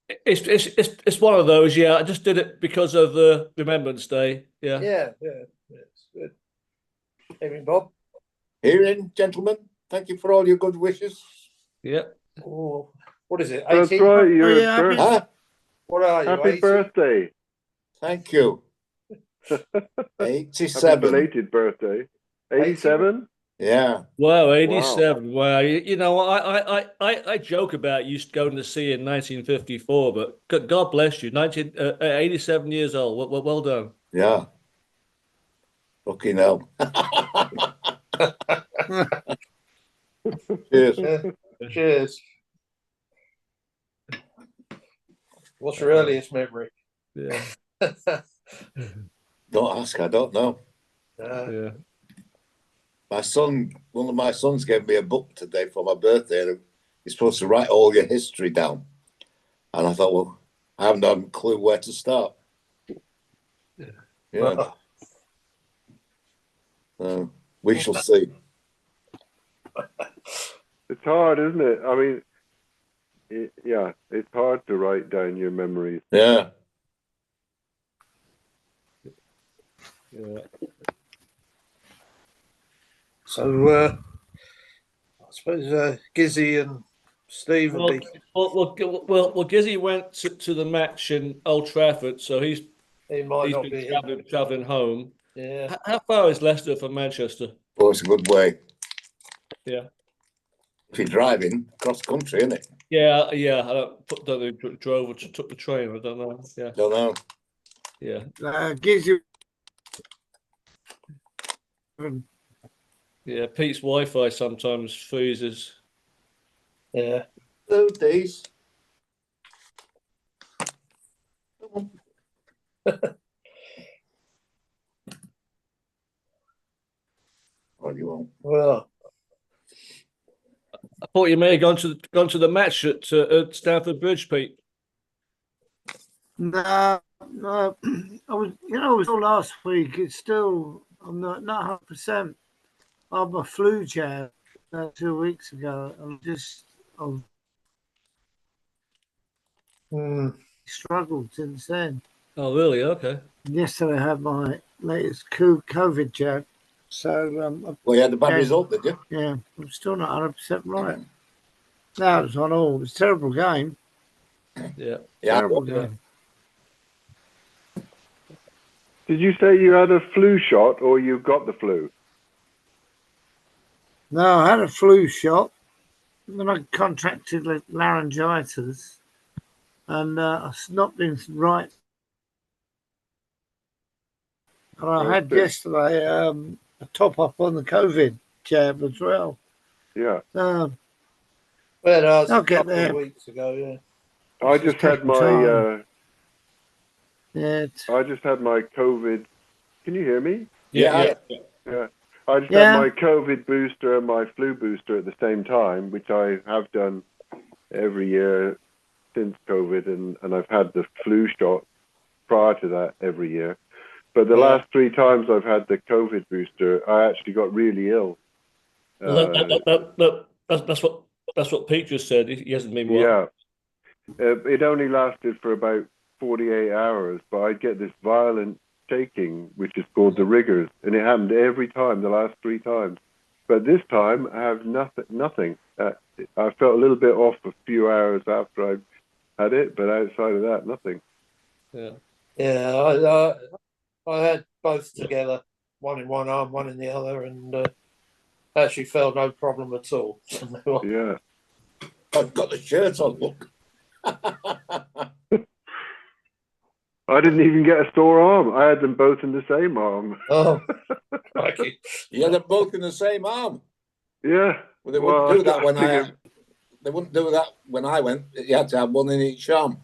It's one of those. Yeah, I just did it because of the Remembrance Day. Yeah. Yeah, it's good. Evening, Bob. Evening, gentlemen. Thank you for all your good wishes. Yeah. Oh, what is it? That's 18? right, your yeah, birth- Huh? What are you? happy 80? birthday. Thank you. Happy 87. belated birthday. 87? Yeah. Wow, 87. Wow. You know, I joke about you going to sea in 1954, but God bless you. 87 years old. Well done. Yeah. Fucking hell. Cheers. Cheers. What's your earliest memory? Yeah. Don't ask, I don't know. Yeah. One of my sons gave me a book today for my birthday, and you're supposed to write all your history down. And I thought, well, I haven't got a clue where to start. Yeah. We shall see. It's hard, isn't it? I mean, yeah, it's hard to write down your memories. Yeah. Yeah. So, I suppose Gizzy and Steve will be. Well, Gizzy went to the match in Old Trafford, so He might not been be. traveling home. Yeah. How far is Leicester from Manchester? Oh, it's a good way. Yeah. If you're driving cross country, isn't it? Yeah. I don't know if you drove or took the train. I don't know. Yeah. Don't know. Yeah. Gives you. Yeah. Pete's Wi-Fi sometimes freezes. Yeah. Those days. What do you want? Well, I thought you may have gone to the match at Stamford Bridge, Pete. No, I was all last week. It's still, I'm not 100%. I had my flu jab 2 weeks ago. I've struggled since then. Oh, really? Okay. Yesterday I had my latest COVID jab. So, Well, you had a bad result, did you? yeah, I'm still not 100% right. No, it's on all. It's a terrible game. Yeah. Terrible game. Did you say you had a flu shot or you got the flu? No, I had a flu shot. Then I contracted laryngitis, and I've not been right. And I had yesterday a top up on the COVID jab as well. Yeah. well, that was I'll a get couple there. of weeks ago. Yeah. I just had my Yeah. I just had my COVID. Can you hear me? Yeah. Yeah. I just had my COVID booster and my flu booster at the same time, which I have done every year since COVID, and I've had the flu shot prior to that every year. But the last 3 times I've had the COVID booster, I actually got really ill. That's what Pete just said. He hasn't been well. Yeah. It only lasted for about 48 hours, but I'd get this violent shaking, which is called the rigors, and it happened every time, the last 3 times. But this time I have nothing. I felt a little bit off a few hours after I had it, but outside of that, nothing. Yeah. I had both together, one in one arm, one in the other, and actually felt no problem at all. Yeah. I've got the shirt on, look. I didn't even get a sore arm. I had them both in the same arm. Oh, crikey. You had them both in the same arm. Yeah. Well, they wouldn't do that when They wouldn't do that when I went. You had to have one in each arm.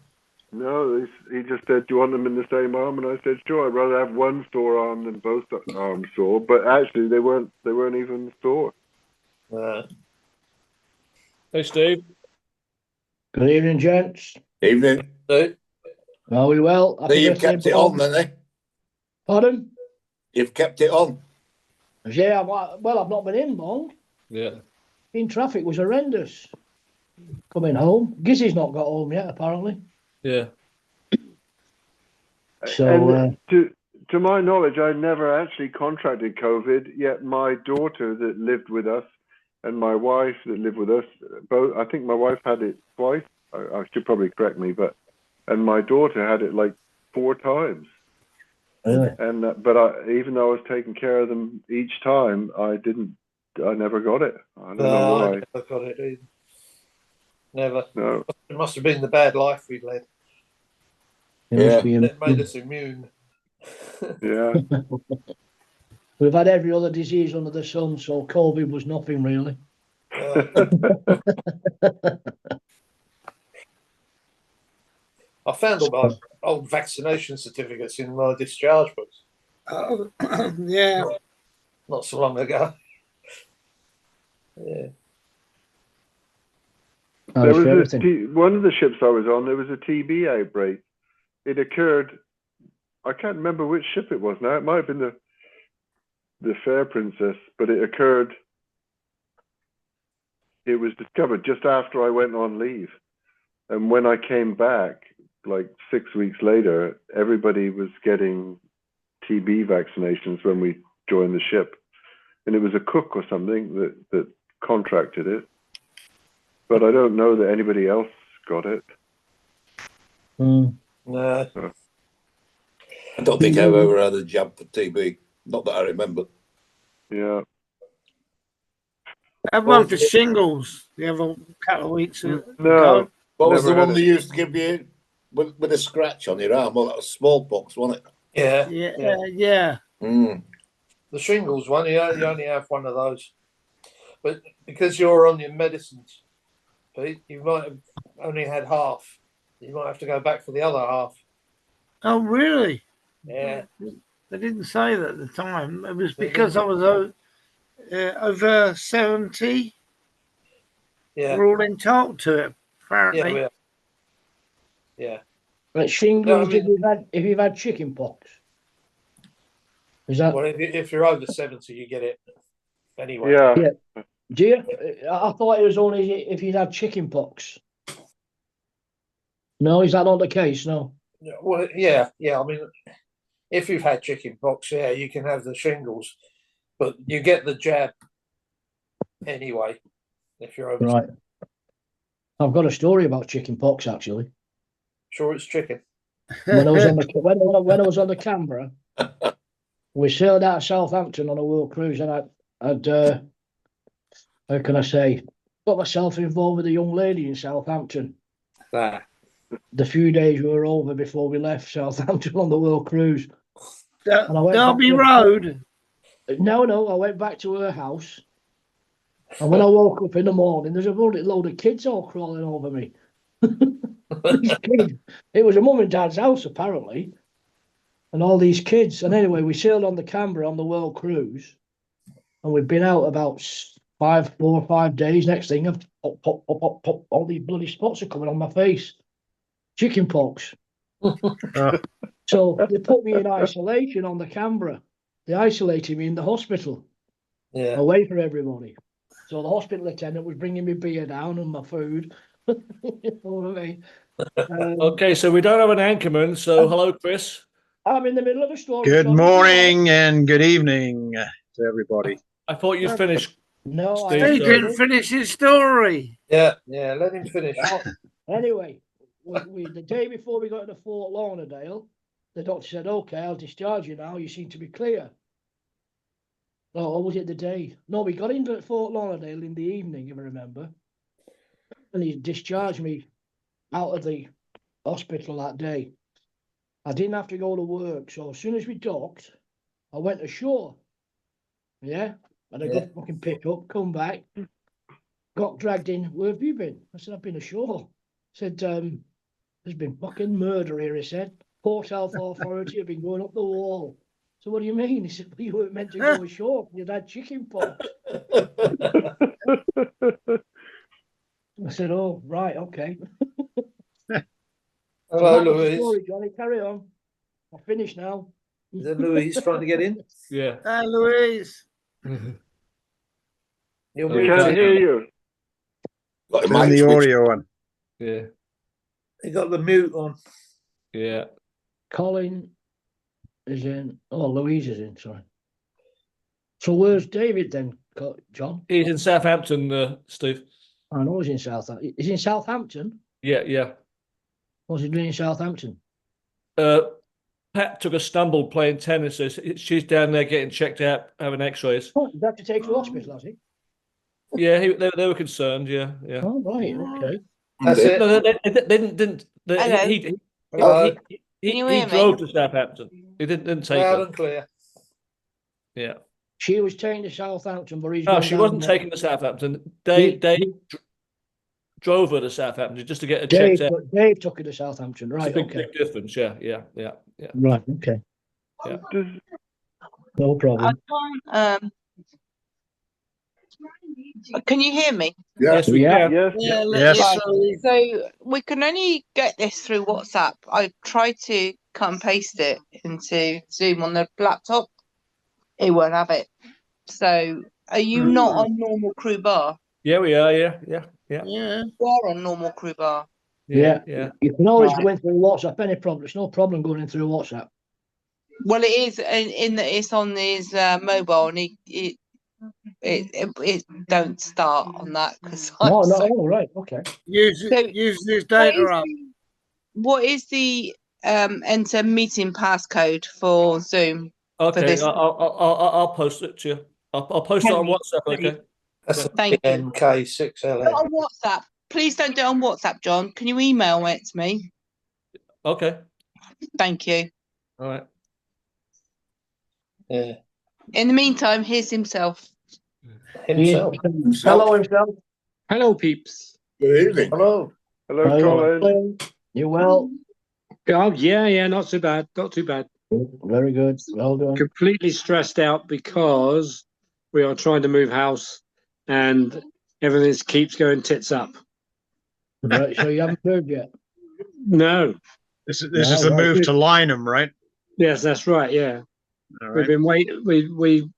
No, he just said, "Do you want them in the same arm?" And I said, "Sure. I'd rather have one sore arm than both arms sore." But actually, they weren't even sore. Hey, Steve. Good evening, gents. Evening. Are we well? So you've kept it on, then, eh? Pardon? You've kept it on. Yeah, well, I've not been in long. Yeah. Traffic was horrendous. Coming home. Gizzy's not got home yet, apparently. Yeah. So, And to my knowledge, I never actually contracted COVID. Yet my daughter that lived with us and my wife that lived with us, both. I think my wife had it twice. I should probably correct me, and my daughter had it like 4 times. really? And but even though I was taking care of them each time, I never got it. I don't know I why. never got it either. Never. No. It must have been the bad life we led. It must Yeah. be It made us immune. Yeah. We've had every other disease under the sun, so COVID was nothing really. I found all my old vaccination certificates in my discharge books Oh, yeah. not so long ago. Yeah. Oh, There it's was for everything. one of the ships I was on. There was a TB outbreak. It occurred. I can't remember which ship it was now. It might have been the Fair Princess, but it occurred. It was discovered just after I went on leave, and when I came back, like 6 weeks later, everybody was getting TB vaccinations when we joined the ship, and it was a cook or something that contracted it. But I don't know that anybody else got it. Mm. No. I don't think I've ever had a jab for TB. Not that I remember. Yeah. I had one for shingles the other couple of weeks ago. No. What was Never the had one it. they used to give you with a scratch on your arm? Well, that was smallpox, wasn't it? Yeah. Yeah. Mm. The shingles one, you only have one of those. But because you're on your medicines, Pete, you might have only had half. You might have to go back for the other half. Oh, really? Yeah. They didn't say that at the time. It was They because I was over 70. Yeah. We're all entitled to it, apparently. Yeah. Yeah. But shingles, No, I mean, if you've had chicken pox, is that? well, if you're over 70, you get it anyway. Yeah. Yeah. Do you? I thought it was only if you'd had chicken pox. No, is that not the case? No. Well, yeah. I mean, if you've had chicken pox, yeah, you can have the shingles, but you get the jab anyway if you're over. Right. I've got a story about chicken pox actually. Sure, it's chicken. When I was on the when I was on the Canberra, we sailed out of Southampton on a world cruise, and I'd how can I say, got myself involved with a young lady in Southampton. The few days we were over before we left Southampton on the world cruise. And I went Derby Road. No, I went back to her house. And when I woke up in the morning, there's a load of kids all crawling over me. These kids. It was a mum and dad's house, apparently. And all these kids. And anyway, we sailed on the Canberra on the world cruise. And we've been out about 4 or 5 days. Next thing, pop, all these bloody spots are coming on my face. Chicken pox. So they put me in isolation on the Canberra. They isolated me in the hospital. Yeah. Away from everybody. So the hospital attendant was bringing me beer down and my food. You know what I mean? Okay, so we don't have an anchorman. So hello, Chris. I'm in the middle of a story. Good John. morning and good evening to everybody. I thought you'd finished. No, Steve, He so- didn't finish his story. Yeah. Let him finish. Anyway, the day before we got into Fort Lauderdale, the doctor said, "Okay, I'll discharge you now. You seem to be clear." Oh, or was it the day? No, we got into Fort Lauderdale in the evening, if I remember. And he discharged me out of the hospital that day. I didn't have to go to work. So as soon as we docked, I went ashore. Yeah. And I got fucking pick up, come back, got dragged in. Where have you been? I said, I've been ashore. Said, there's been fucking murder here, he said. Port Health Authority have been going up the wall. So what do you mean? He said, well, you weren't meant to go ashore. You'd had chicken pox. I said, oh, right, okay. Hello, So that was the Louise. story, Johnny, carry on. I'll finish now. Is it Louise trying to get in? Yeah. Hi, Louise. You're Oh, We we muted. can't hear you. Got a Turn mic the switch. audio on. Yeah. You got the mute on. Yeah. Colin is in. Oh, Louise is in. Sorry. So where's David then, John? He's in Southampton, Steve. I know he's in Southampton. Is he in Southampton? Yeah. What's he doing in Southampton? Pat took a stumble playing tennis. So she's down there getting checked out, having X-rays. Oh, you have to take to hospital, has he? Yeah, they were concerned. Yeah. Oh, right. Okay. That's it. No, they didn't. Hello. He drove to Southampton. He didn't take Loud her. and clear. Yeah. She was taken to Southampton, but he's No, gone she down wasn't there. taken to Southampton. Dave drove her to Southampton just to get her Dave, checked out. Dave took her to Southampton, It's a right? big, Okay. big difference. Yeah. Right. Okay. Yeah. No I problem. can't. Can you hear me? Yes, we Yeah. can. Yes. Yes. Right. So we can only get this through WhatsApp. I tried to cut and paste it into Zoom on the laptop. It won't have it. So are you not on normal Crew Bar? Yeah, we are. Yeah. You are on normal Crew Bar. Yeah. Yeah. You can always Right. go in through WhatsApp. Any problem? It's no problem going in through WhatsApp. Well, it is in that it's on his mobile, and it don't start on that because No, oh, right. Okay. Use So, this data up. what is the enter meeting passcode for Zoom? Okay, this. I'll post it to you. I'll post it on WhatsApp. Okay. That's Thank you. NK Put 6LN. it on WhatsApp. Please don't do it on WhatsApp, John. Can you email it to me? Okay. Thank you. All right. Yeah. In the meantime, here's himself. Himself. Hello, himself. Hello, peeps. Good evening. Hello. Hello, Colin. You well? Oh, yeah, not too bad. Not too bad. Very good. Well done. Completely stressed out because we are trying to move house and everything keeps going tits up. Right, so you haven't moved yet? No. This is the move to Lynham, right? Yes, that's right. Yeah. All We've right. been waiting.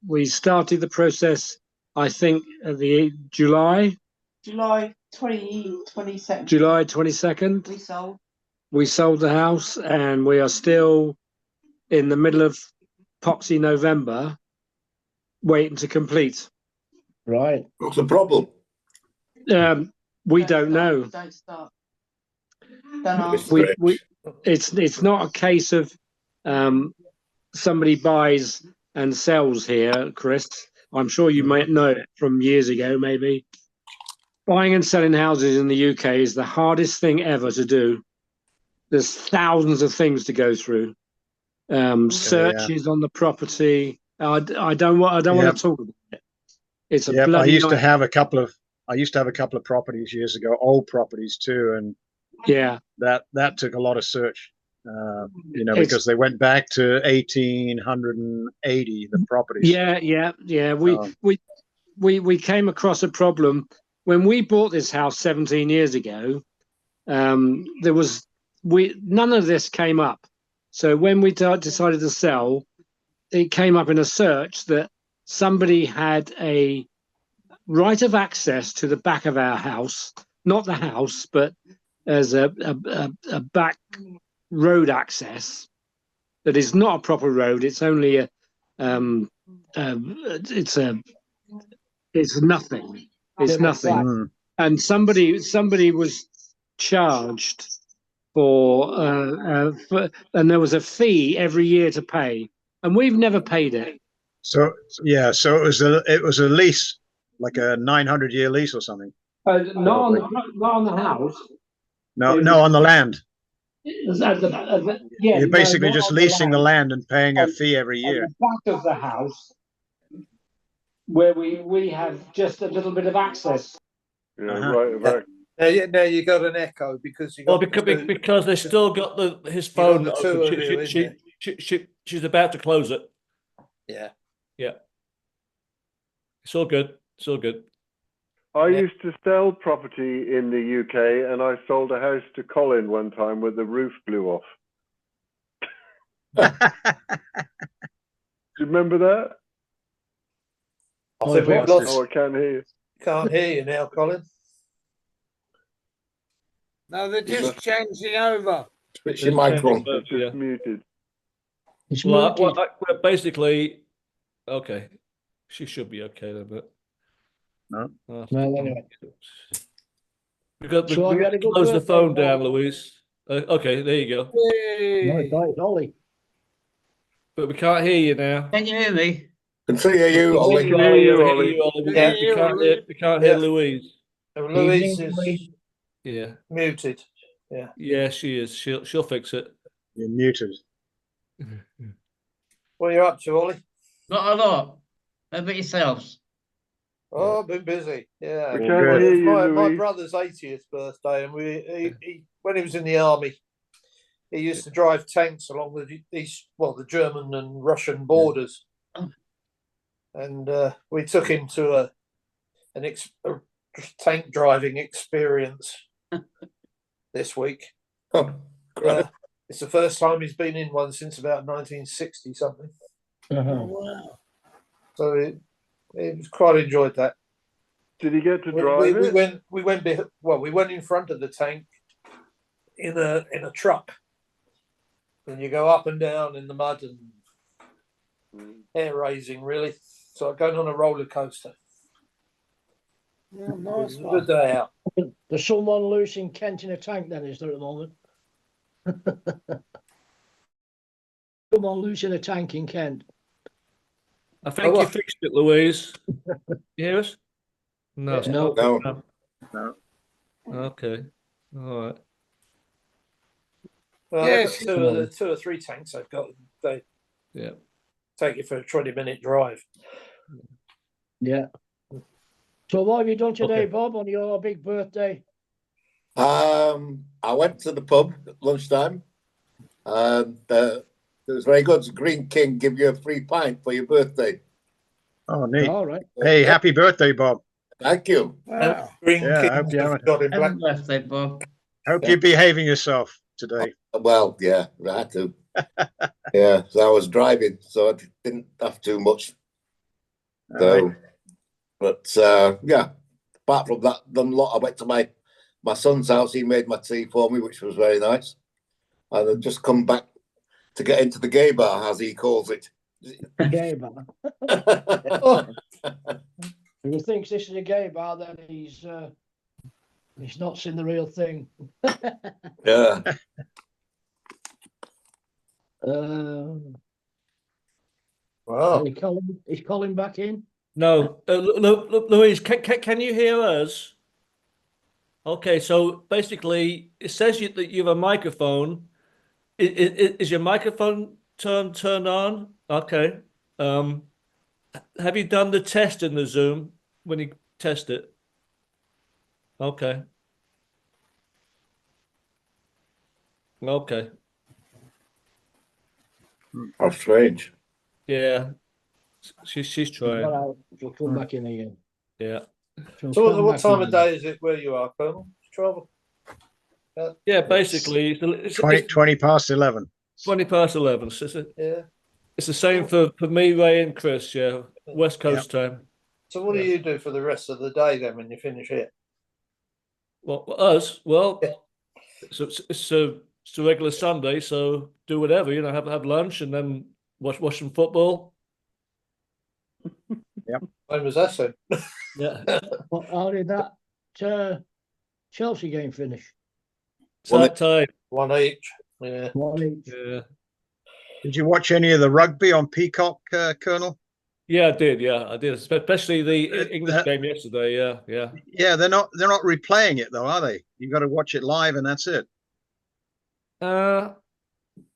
We started the process, I think, at the July July 22nd. July 22nd. We sold. We sold the house and we are still in the middle of Poxy November waiting to complete. Right. What's the problem? We don't know. Don't start. Don't ask. It's not a case of somebody buys and sells here, Chris. I'm sure you might know it from years ago, maybe. Buying and selling houses in the UK is the hardest thing ever to do. There's thousands of things to go through. Searches on the property. I don't want to talk about it. It's a bloody I used to nightmare. have a couple of properties years ago, old properties too, and Yeah, that took a lot of search. Because they went back to 1880, the properties. Yeah. We came across a problem when we bought this house 17 years ago. None of this came up. So when we decided to sell, it came up in a search that somebody had a right of access to the back of our house, not the house, but as a back road access that is not a proper road. It's only it's nothing. It's nothing. And somebody was charged and there was a fee every year to pay, and we've never paid it. So it was a lease, like a 900-year lease or something. Not on the house. No, on the land. You're basically just leasing the land and paying a fee every year. On the back of the house, where we have just a little bit of access. Right. Now you got an echo because you got because they still got his phone. the two of you, isn't She's about to close it. Yeah. It's all good. I used to sell property in the UK, and I sold a house to Colin one time where the roof blew off. Do you remember that? I think we've lost. Oh, I can't hear you. Can't hear you now, Colin. No, they're just changing over. Switch your mic on. It's just muted. It's Well, muted. basically, okay, she should be okay then, but No. oh, Well, anyway. we got So have you had a good close the birthday, phone down, Bob? Louise. Okay, there you go. No, it's not, it's Ollie. But we can't hear you now. Can you hear me? Can see you, We Ollie. can hear you, Ollie. We Yeah. we can't hear Yeah. Louise. Louise Evening, is Ollie. Yeah, muted. yeah, she is. She'll fix it. You're muted. What are you up to, Ollie? Not a lot. How about yourselves? Oh, I've been busy. Yeah. We Well, can't good. hear It's you, my Louise. brother's 80th birthday, and he when he was in the army, he used to drive tanks along the German and Russian borders, Oh. and we took him to a tank driving experience this week. Oh, Yeah, it's the first time he's been in one since about 1960 something. Uh-huh. Wow. So he quite enjoyed that. Did he get to We drive it? we went in front of the tank in a truck, and you go up and down in the mud and hair raising really. So going on a roller coaster. Yeah, It nice was a one. good day out. There's someone loose in Kent in a tank then, is there, at the moment? Someone loose in a tank in Kent. I think you fixed it, Louise. You hear us? No. Yeah. No. no. No. Okay. All right. Well, Yeah, they've got two or three tanks they've got. They Yeah. take you for a 20-minute drive. Yeah. So what have you done today, Okay. Bob, on your big birthday? I went to the pub at lunchtime, and it was very good. Green King give you a free pint for your birthday. Oh, neat. All right. Hey, Yeah. happy birthday, Bob. Thank you. Wow. Green Yeah, I King hope you haven't- got in black. Happy birthday, Bob. Hope you're behaving yourself today. Well, yeah, I had to. Yeah, so I was driving, so I didn't have too much. All So, right. but yeah, apart from that, done a lot. I went to my son's house. He made my tea for me, which was very nice. And I've just come back to get into the gay bar, as he calls it. Gay bar. If he thinks this is a gay bar, then he's not seen the real thing. Yeah. Wow. Is Colin back in? No, Louise, can you hear us? Okay, so basically, it says that you have a microphone. Is your microphone turned on? Okay. Have you done the test in the Zoom when you test it? Okay. Okay. How strange. Yeah. She's trying. She'll come back in again. Yeah. She'll So come what back time in of day is it where you are, Colonel? Travel. Yeah, basically, it's 20 past 11. 20 past 11. So Yeah. it's the same for me, Ray, and Chris. Yeah, West Coast time. So what do you do for the rest of the day then when you finish here? Well, us. Well, Yeah. so it's a regular Sunday. So do whatever, have lunch and then watch some football. When was that then? Yeah. How did that Chelsea game finish? Time. One each. Yeah. One each. Yeah. Did you watch any of the rugby on Peacock, Colonel? Yeah, I did. Yeah, I did. Especially the English game yesterday. Yeah, yeah. Yeah, they're not replaying it though, are they? You got to watch it live, and that's it. There's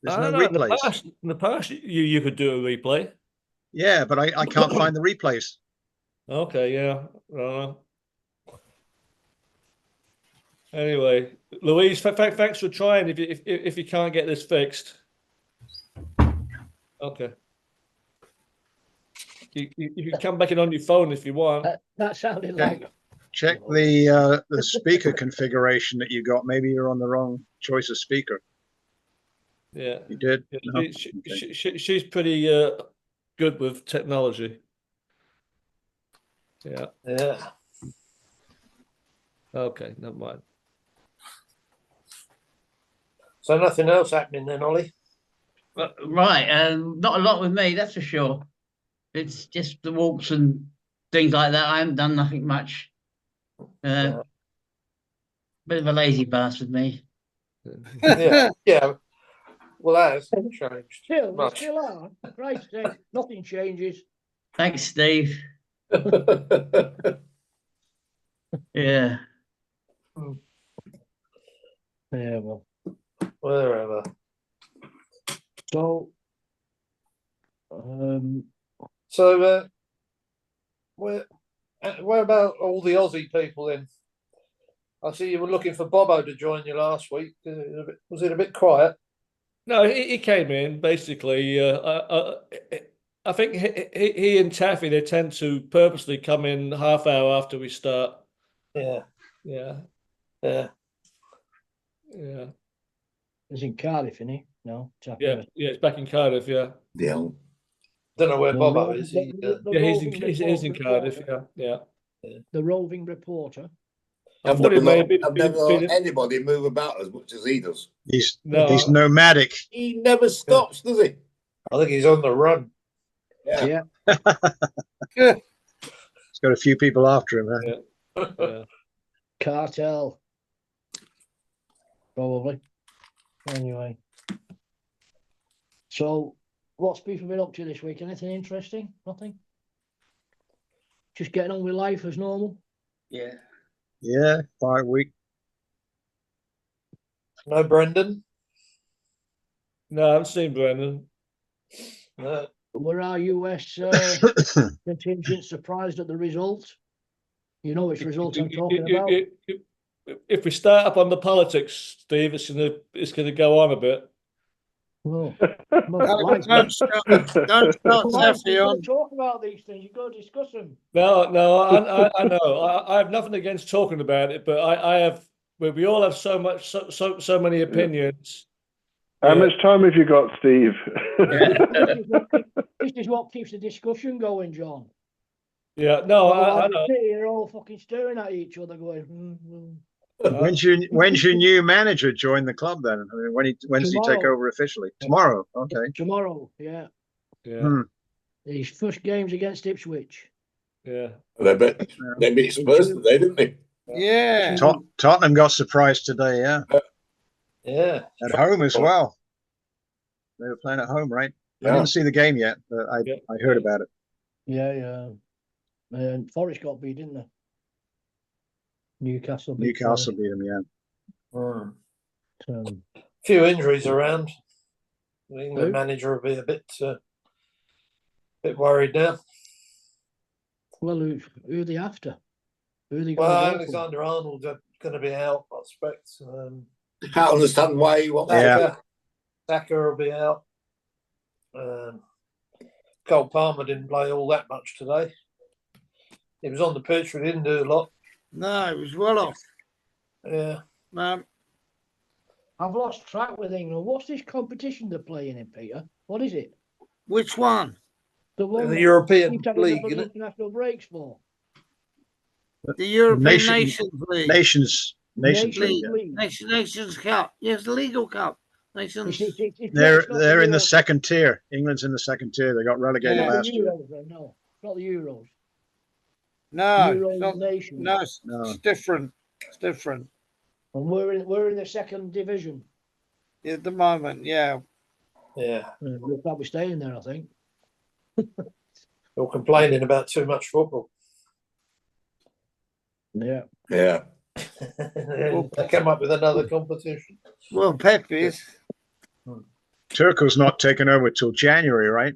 no replays. In the past, you could do a replay. Yeah, but I can't find the replays. Okay, yeah. Anyway, Louise, thanks for trying. If you can't get this fixed, okay. You can come back in on your phone if you want. That sounded like. Check the speaker configuration that you got. Maybe you're on the wrong choice of speaker. Yeah, you did. Yeah, No? she's pretty good with technology. Yeah. Yeah. Okay, never mind. So nothing else happening then, Ollie? Right, not a lot with me, that's for sure. It's just the walks and things like that. I haven't done nothing much. Bit of a lazy bastard, me. Yeah, yeah. Well, that hasn't changed Still, much. still are. Christ's sake, nothing changes. Thanks, Steve. Yeah. Yeah, well. Wherever. So, So, where about all the Aussie people then? I see you were looking for Bobo to join you last week. Was it a bit quiet? No, he came in basically. I think he and Taffy, they tend to purposely come in half hour after we start. Yeah, Yeah, yeah. yeah, he's in Cardiff, isn't he? No, yeah. It's back in Cardiff. Yeah, Yeah. Don't know where The Bobo roving- is. the yeah. roving He's in Cardiff. reporter. Yeah. The roving reporter. I thought it may have I've never known been. anybody move about as much as he does. He's No, nomadic. He never stops, does he? I think he's on the run. Yeah. He's got a few people after him. Huh? yeah. Cartel. Probably. Anyway. So, what's people been up to this week? Anything interesting? Nothing? Just getting on with life as normal? Yeah. Yeah, 5 week. No, Brendan. No, I haven't seen Brendan. No. Were our US contingent surprised at the result? You know which result I'm talking about? If we start up on the politics, Steve, it's gonna go on a bit. Well, Don't start Taffy on. talk about these things. You go discuss them. No, I know. I have nothing against talking about it, but I have. We all have so many opinions. How much time have you got, Steve? This is what keeps the discussion going, John. Yeah, no, I know. They're all fucking staring at each other, going. When's your new manager join the club then? I mean, when does he take over officially? Tomorrow. Okay. Tomorrow, yeah. Yeah. His first game's against Ipswich. Yeah. They beat Spurs today, didn't they? Yeah. Tottenham got surprised today. Yeah. Yeah. At home as well. They were playing at home, right? Yeah. I didn't see the game yet, but I heard about it. Yeah. And Forest got beat, didn't they? Newcastle beat them, yeah. Few injuries around. I think the manager will be a bit worried now. Well, who are they after? Who are they Well, going to Alexander Arnold's going to be out, I expect. I can't understand why he wants Saka will be out. Cole Palmer didn't play all that much today. He was on the pitch, but he didn't do a lot. No, it was well off. Yeah. I've lost track with England. What's this competition they're playing in, Peter? What is it? Which one? The one The European League, League, international breaks for. The European Nations League. Nations League. Nations Cup. Yes, the Legal Cup. Nations. They're in the second tier. England's in the second tier. They got relegated last year. No, it's not the Euros. No, Nations. No, it's different. It's different. And we're in the second division. At the moment, yeah. Yeah. We'll probably stay in there, I think. You're complaining about too much football. Yeah. Yeah. They come up with another competition. Well, Pep is. Turco's not taking over till January, right?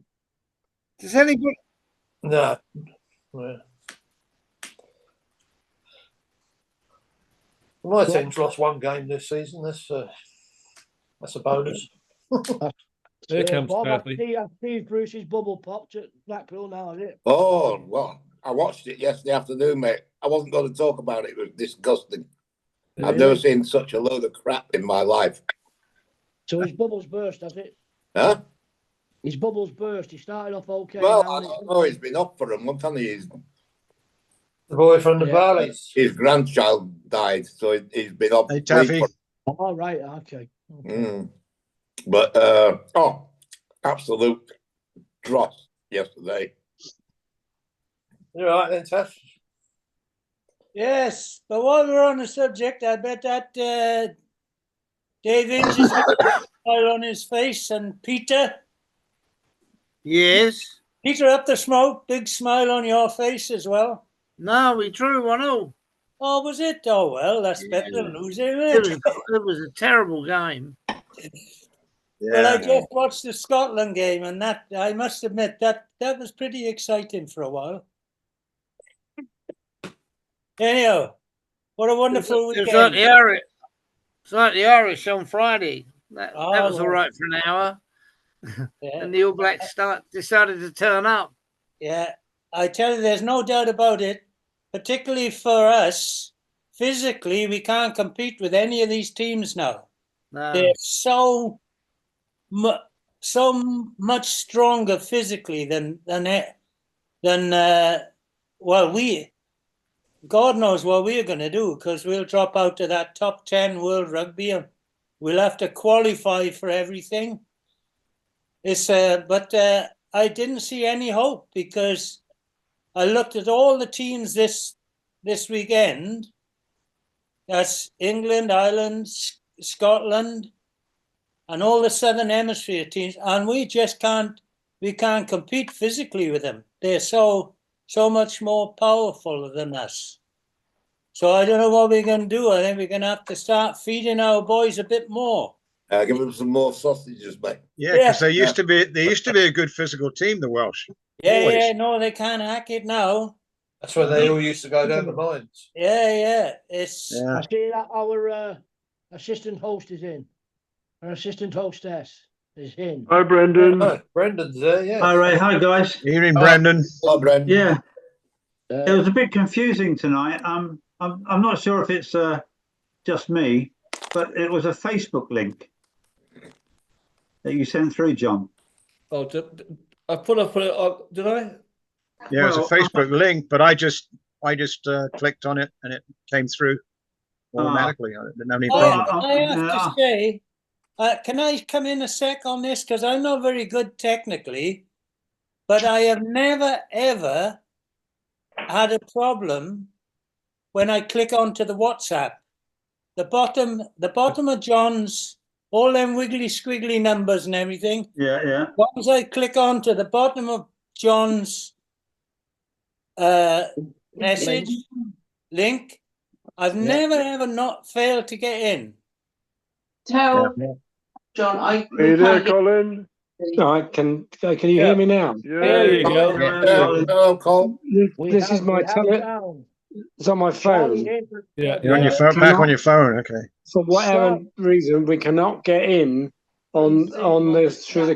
Does anybody? No. Yeah. My team's lost one game this season. That's a bonus. Here comes Bob, Taffy. I see Bruce's bubble popped at Blackpool now, is it? Oh, well, I watched it yesterday afternoon, mate. I wasn't going to talk about it. It was disgusting. Yeah. I've never seen such a load of crap in my life. So his bubbles burst, has it? Huh? His bubbles burst. He started off okay. Well, I don't know. He's been up for a month, hasn't he? The boy from the valleys. His grandchild died, so he's been up. Hey, Taffy. All right, okay. But absolute dross yesterday. You're right then, Tash. Yes, but while we're on the subject, I bet that Dave Inge has got a smile on his face, and Peter. Yes. Peter, up the smoke, big smile on your face as well. No, we drew 1-1. Oh, was it? Oh, well, that's better than losing, isn't it? It was a terrible game. Well, I just watched the Scotland game, and that, I must admit, that was pretty exciting for a while. Anyhow, what a wonderful It was weekend. like the Irish on Friday. That was all well. right for an hour. Yeah. And the All Blacks decided to turn up. Yeah, I tell you, there's no doubt about it. Particularly for us, physically, we can't compete with any of these teams now. No. They're so much stronger physically than God knows what we're going to do, because we'll drop out to that top 10 world rugby and we'll have to qualify for everything. But I didn't see any hope, because I looked at all the teams this weekend. That's England, Ireland, Scotland, and all the Southern Hemisphere teams, and we just can't compete physically with them. They're so much more powerful than us. So I don't know what we're going to do. I think we're going to have to start feeding our boys a bit more. Give them some more sausages, mate. Yeah, because they used to be a good physical team, the Welsh. Yeah, no, they can't hack it now. That's when they all used to go down the mines. Yeah. I see that our assistant host is in. Our assistant hostess is in. Hi, Brendan. Oh, Brendan's there, yeah. Hi, Ray. Hi, guys. Evening, Brendan. Hi, Brendan. Yeah. It was a bit confusing tonight. I'm not sure if it's just me, but it was a Facebook link that you sent through, John. Oh, I put it. Did I? Yeah, it was a Facebook link, but I just clicked on it and it came through automatically. I didn't have any problem. I have to say, can I come in a sec on this? Because I'm not very good technically, but I have never, ever had a problem when I click onto the WhatsApp. The bottom of John's, all them wiggly squiggly numbers and everything. Yeah. Once I click onto the bottom of John's message link, I've never ever not failed to get in. Tell John, Are you there, Colin? No, can you hear me now? Yeah. There you go. Hello, Cole. This is my it's on my phone. Yeah. You're on your phone, back on your phone. Okay. For whatever reason, we cannot get in on this through the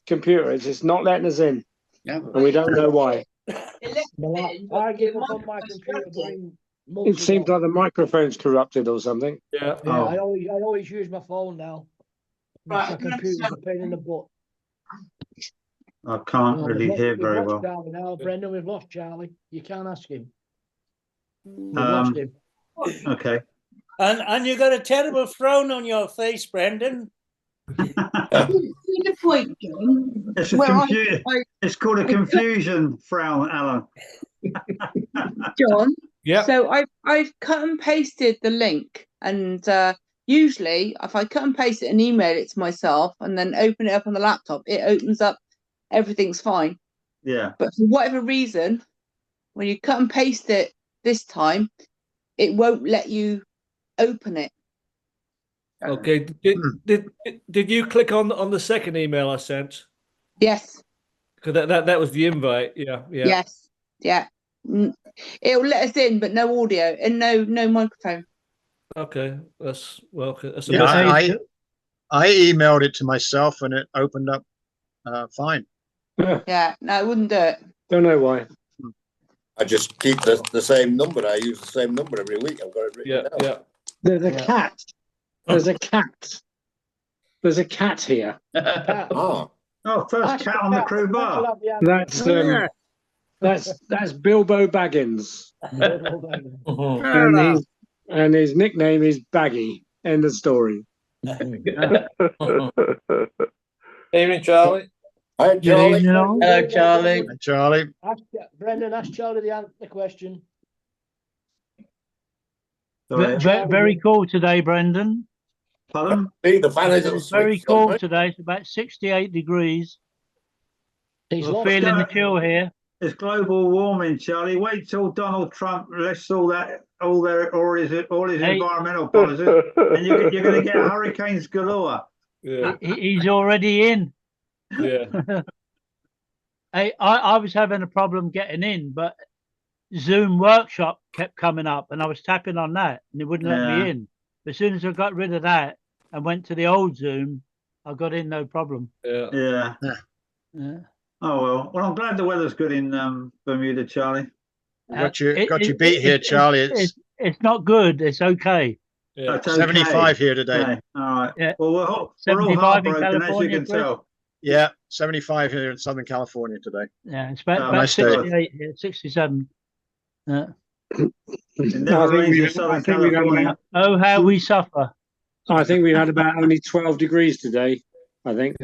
computer. It's not letting us in, and we don't know why. I give up on my computer. It seems like the microphone's corrupted or something. Yeah. I always use my phone now. My computer's a pain in the butt. I can't really hear very well. Charlie now, Brendan, we've lost Charlie. You can't ask him. We've lost him. Okay. And you got a terrible frown on your face, Brendan. The point, John. It's called a confusion frown, Alan. John. Yeah. So I've cut and pasted the link, and usually if I cut and paste it and email it to myself and then open it up on the laptop, it opens up. Everything's fine. Yeah. But for whatever reason, when you cut and paste it this time, it won't let you open it. Okay. Did you click on the second email I sent? Yes. Because that was the invite. Yeah. Yes. Yeah. It'll let us in, but no audio and no microphone. Okay. That's a Yeah, I emailed it to myself and it opened up fine. Yeah. No, I wouldn't do it. Don't know why. I just keep the same number. I use the same number every week. I've got it written down. Yeah. There's a cat. There's a cat. There's a cat here. Oh, first cat on the Crew Bar. That's Bilbo Baggins. And his nickname is Baggy. End of story. Evening, Charlie. Hi, Charlie. Hello, Charlie. Hi, Charlie. Brendan, ask Charlie the question. Sorry. Very cool today, Brendan. Pardon? The fan is It's very cool today. It's about 68 degrees. We're feeling the chill here. It's global warming, Charlie. Wait till Donald Trump lists all his environmental policies, and you're going to get hurricanes galore. Yeah. He's already in. Yeah. Hey, I was having a problem getting in, but Zoom workshop kept coming up, and I was tapping on that, and it wouldn't let me in. But as soon as I got rid of that and went to the old Zoom, I got in no problem. Yeah. Oh well. I'm glad the weather's good in Bermuda, Charlie. Got you beat here, Charlie. It's not good. It's okay. Yeah. It's 75 here today. Okay. All right. Yeah. Well, we're all 75 in heartbroken, as you California, can Chris? tell. Yeah, 75 here in Southern California today. Yeah, it's about nice day. 68 here, 67. It never rains in Southern California. Oh, how we suffer. I think we had about only 12 degrees today, I think.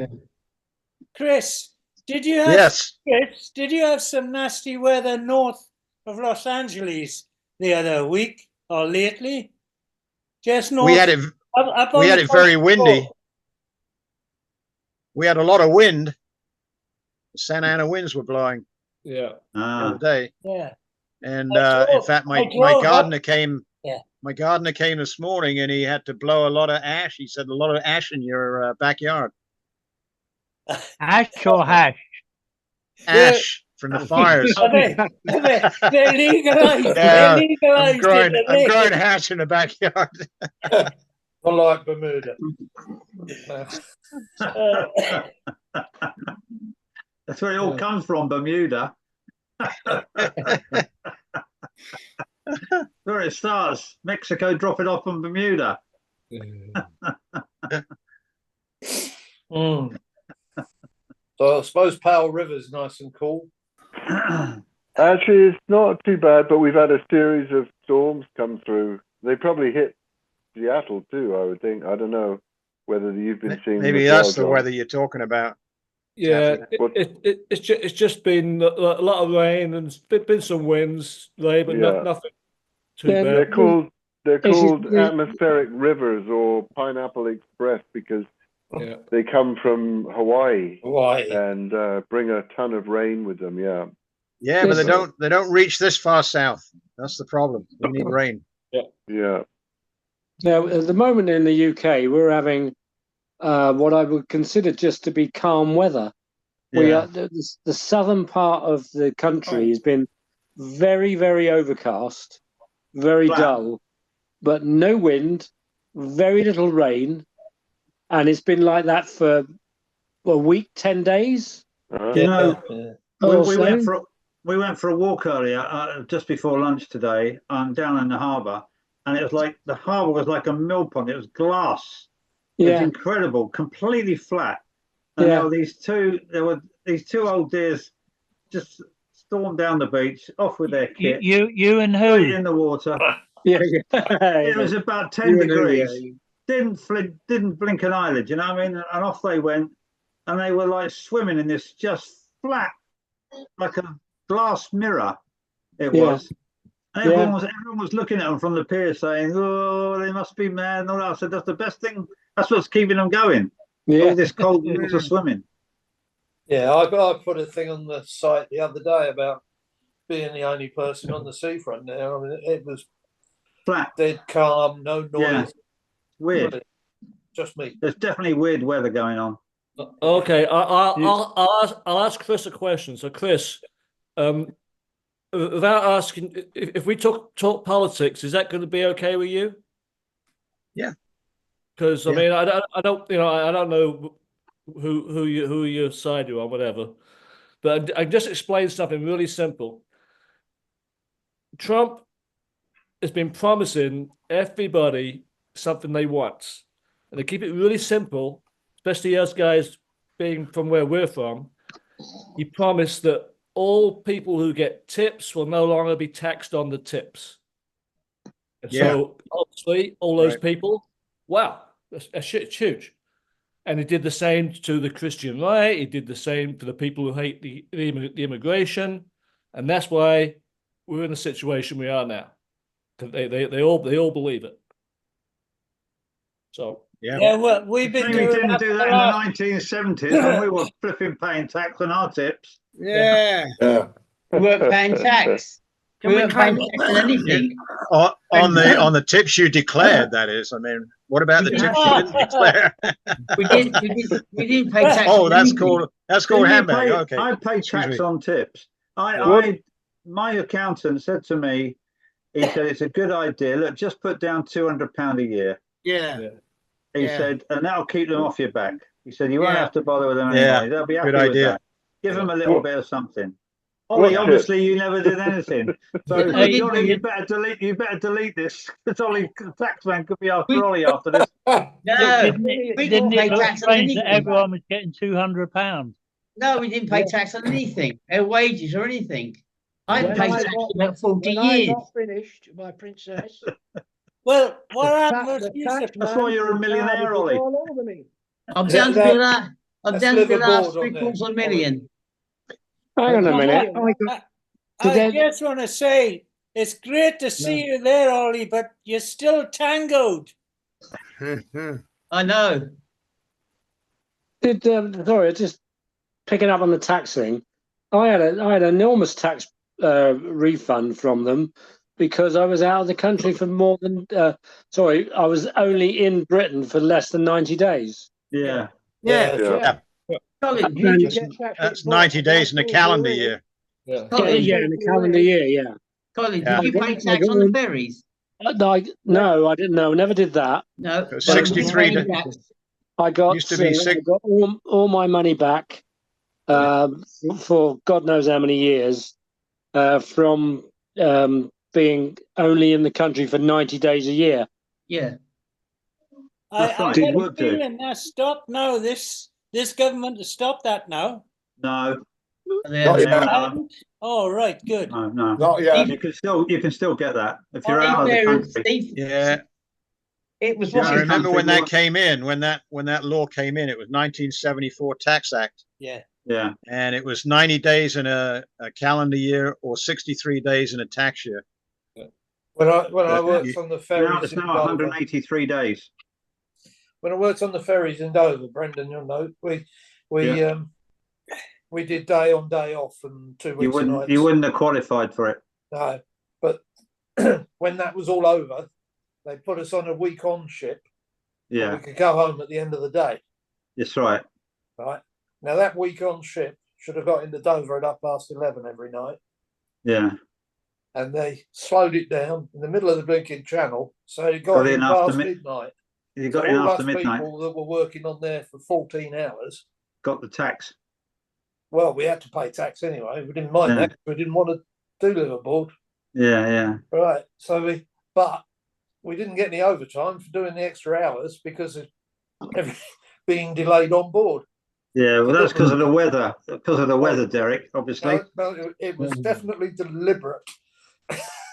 Chris, did you have Yes. Chris, did you have some nasty weather north of Los Angeles the other week or lately? Just north. We had it. Up We on had the it very coast. windy. We had a lot of wind. The Santa Ana winds were blowing Yeah. the other day, Yeah. and I drove- in fact, my I drove gardener up- came. Yeah. My gardener came this morning, and he had to blow a lot of ash. He said a lot of ash in your backyard. Ash or hash? Ash from the fires. They're legalized. Yeah, They're legalized. I'm growing in the lake. hash in the backyard. I like Bermuda. That's where it all comes from, Bermuda. Where it starts. Mexico drop it off from Bermuda. So I suppose Powell River's nice and cool. Actually, it's not too bad, but we've had a series of storms come through. They probably hit Seattle too, I would think. I don't know whether you've been seeing them Maybe as that's well, the John. weather you're talking about. Yeah, it's just been a lot of rain and been some winds, but Yeah. nothing too Yeah, bad. They're This is called the- atmospheric rivers or Pineapple Express because Yeah. they come from Hawaii Hawaii. and bring a ton of rain with them. Yeah. Yeah, but Yes. they don't reach this far south. That's the problem. We need rain. Yeah. Now, at the moment in the UK, we're having what I would consider just to be calm weather. We are the southern part of the country has been very, very overcast, very Flat. dull, but no wind, very little rain, and it's been like that for a week, 10 days. You know, or we so. went for a walk earlier, just before lunch today, down in the harbour, and it was like the harbour was like a mill pond. It was glass. It was Yeah. incredible, completely flat. And Yeah. there were these two old dears just stormed down the beach, off with their kit, You and straight who? in the water. Yeah. It was about 10 You and who, degrees. yeah. Didn't blink an eyelid, you know what I mean? And off they went, and they were like swimming in this just flat, like a glass mirror. It Yeah. was. And everyone was looking at them from the pier saying, "Oh, they must be mad." And all that. I said, "That's the best thing. That's what's keeping them going. Yeah. All this cold water swimming." Yeah, I put a thing on the site the other day about being the only person on the seafront now. I mean, it was flat, dead calm, no noise. Yeah. Weird. Just me. There's definitely weird weather going on. Okay, I'll ask Chris a question. So, Chris, without asking, if we talk politics, is that going to be okay with you? Yeah. Because I mean, I don't know who your side you're on, whatever. But I just explain something really simple. Trump has been promising everybody something they want, and to keep it really simple, especially us guys being from where we're from, he promised that all people who get tips will no longer be taxed on the tips. And so obviously all those people wow, it's huge. And he did the same to the Christian right. He did the same to the people who hate the immigration, and that's why we're in the situation we are now. They all believe it. So yeah, well, we've been We doing didn't that do for that the in the last. 1970s when we were flipping paying tax on our tips. Yeah. Yeah. We weren't paying tax. Can We we weren't paying claim tax on anything. On the tips you declared, that is. I mean, what about the tips you didn't declare? We didn't pay tax. Oh, on that's anything. called Didn't you handbag. pay- Okay. I pay Excuse tax me. on tips. What? My accountant said to me, he said it's a good idea. Look, just put down £200 a year. Yeah. He Yeah. said, and that'll keep them off your back. He said you won't Yeah. have to bother with them Yeah, anymore. They'll be happy good with idea. that. Give them a little What- bit of something. What Ollie, tip? obviously you never did anything. So We didn't- Johnny, we you didn't- better delete this. Because Ollie, the taxman could be after Ollie after this. No, Didn't we it didn't look pay tax on strange that anything. everyone was getting £200? No, we didn't pay tax on anything, our wages or anything. I hadn't When paid I tax got- for about 40 When I years. got finished, my princess, Well, what the happened was tax used to That's why you're a man millionaire, was Ollie. all over me. I'm down to that- the last. I'm that's down to the liver last board on there, 750,000. Hang on a minute. I Did they- just want to say it's great to see you there, Ollie, but you're still tangoed. I know. Did sorry, just picking up on the tax thing. I had an enormous tax refund from them because I was out of the country for more than I was only in Britain for less than 90 days. Yeah. Yeah. Yeah. Colin, Did you And- get tax That's before? 90 days in a calendar year. yeah. Colin, Yeah, in a calendar year, yeah. Colin, Yeah. did you pay tax on the ferries? No, I didn't know. Never did that. No. It was but 63 we paid days. tax. I got Used to be I got all my money back for God knows how many years from being only in the country for 90 days a year. Yeah. That's I right, get it a would do. feeling that's stopped now. This government has stopped that now. No. Not yet. Oh, right, good. No. Not yet. You can still get that if you're Steve out of the Barrett's- country. Steve- Yeah. It was Yeah, what's I his remember country when that was- came in, when that law came in, it was 1974 Tax Act, Yeah. Yeah. and it was 90 days in a calendar year or 63 days in a tax year. When I worked you- on the Now ferries it's in now Dover, 183 days. when I worked on the ferries in Dover, Brendan, you'll know, we did day on day off and 2 weeks nights. You wouldn't have qualified for it. No, but when that was all over, they put us on a week on ship. Yeah, We could go home at the end of the day. that's right. Right now, that week on ship should have got into Dover at 11:30 every night, Yeah. and they slowed it down in the middle of the blinking channel, so it Got got in in after past mi- midnight. You So got in all after us midnight. people that were working on there for 14 hours, Got the tax. well, we had to pay tax anyway. We didn't mind Yeah. that. We didn't want to do liveaboard. Yeah. Right. So but we didn't get any overtime for doing the extra hours because of everything being delayed on board. Yeah. Well, that's because of the weather. Because of the weather, Derek. Obviously. No, it was definitely deliberate.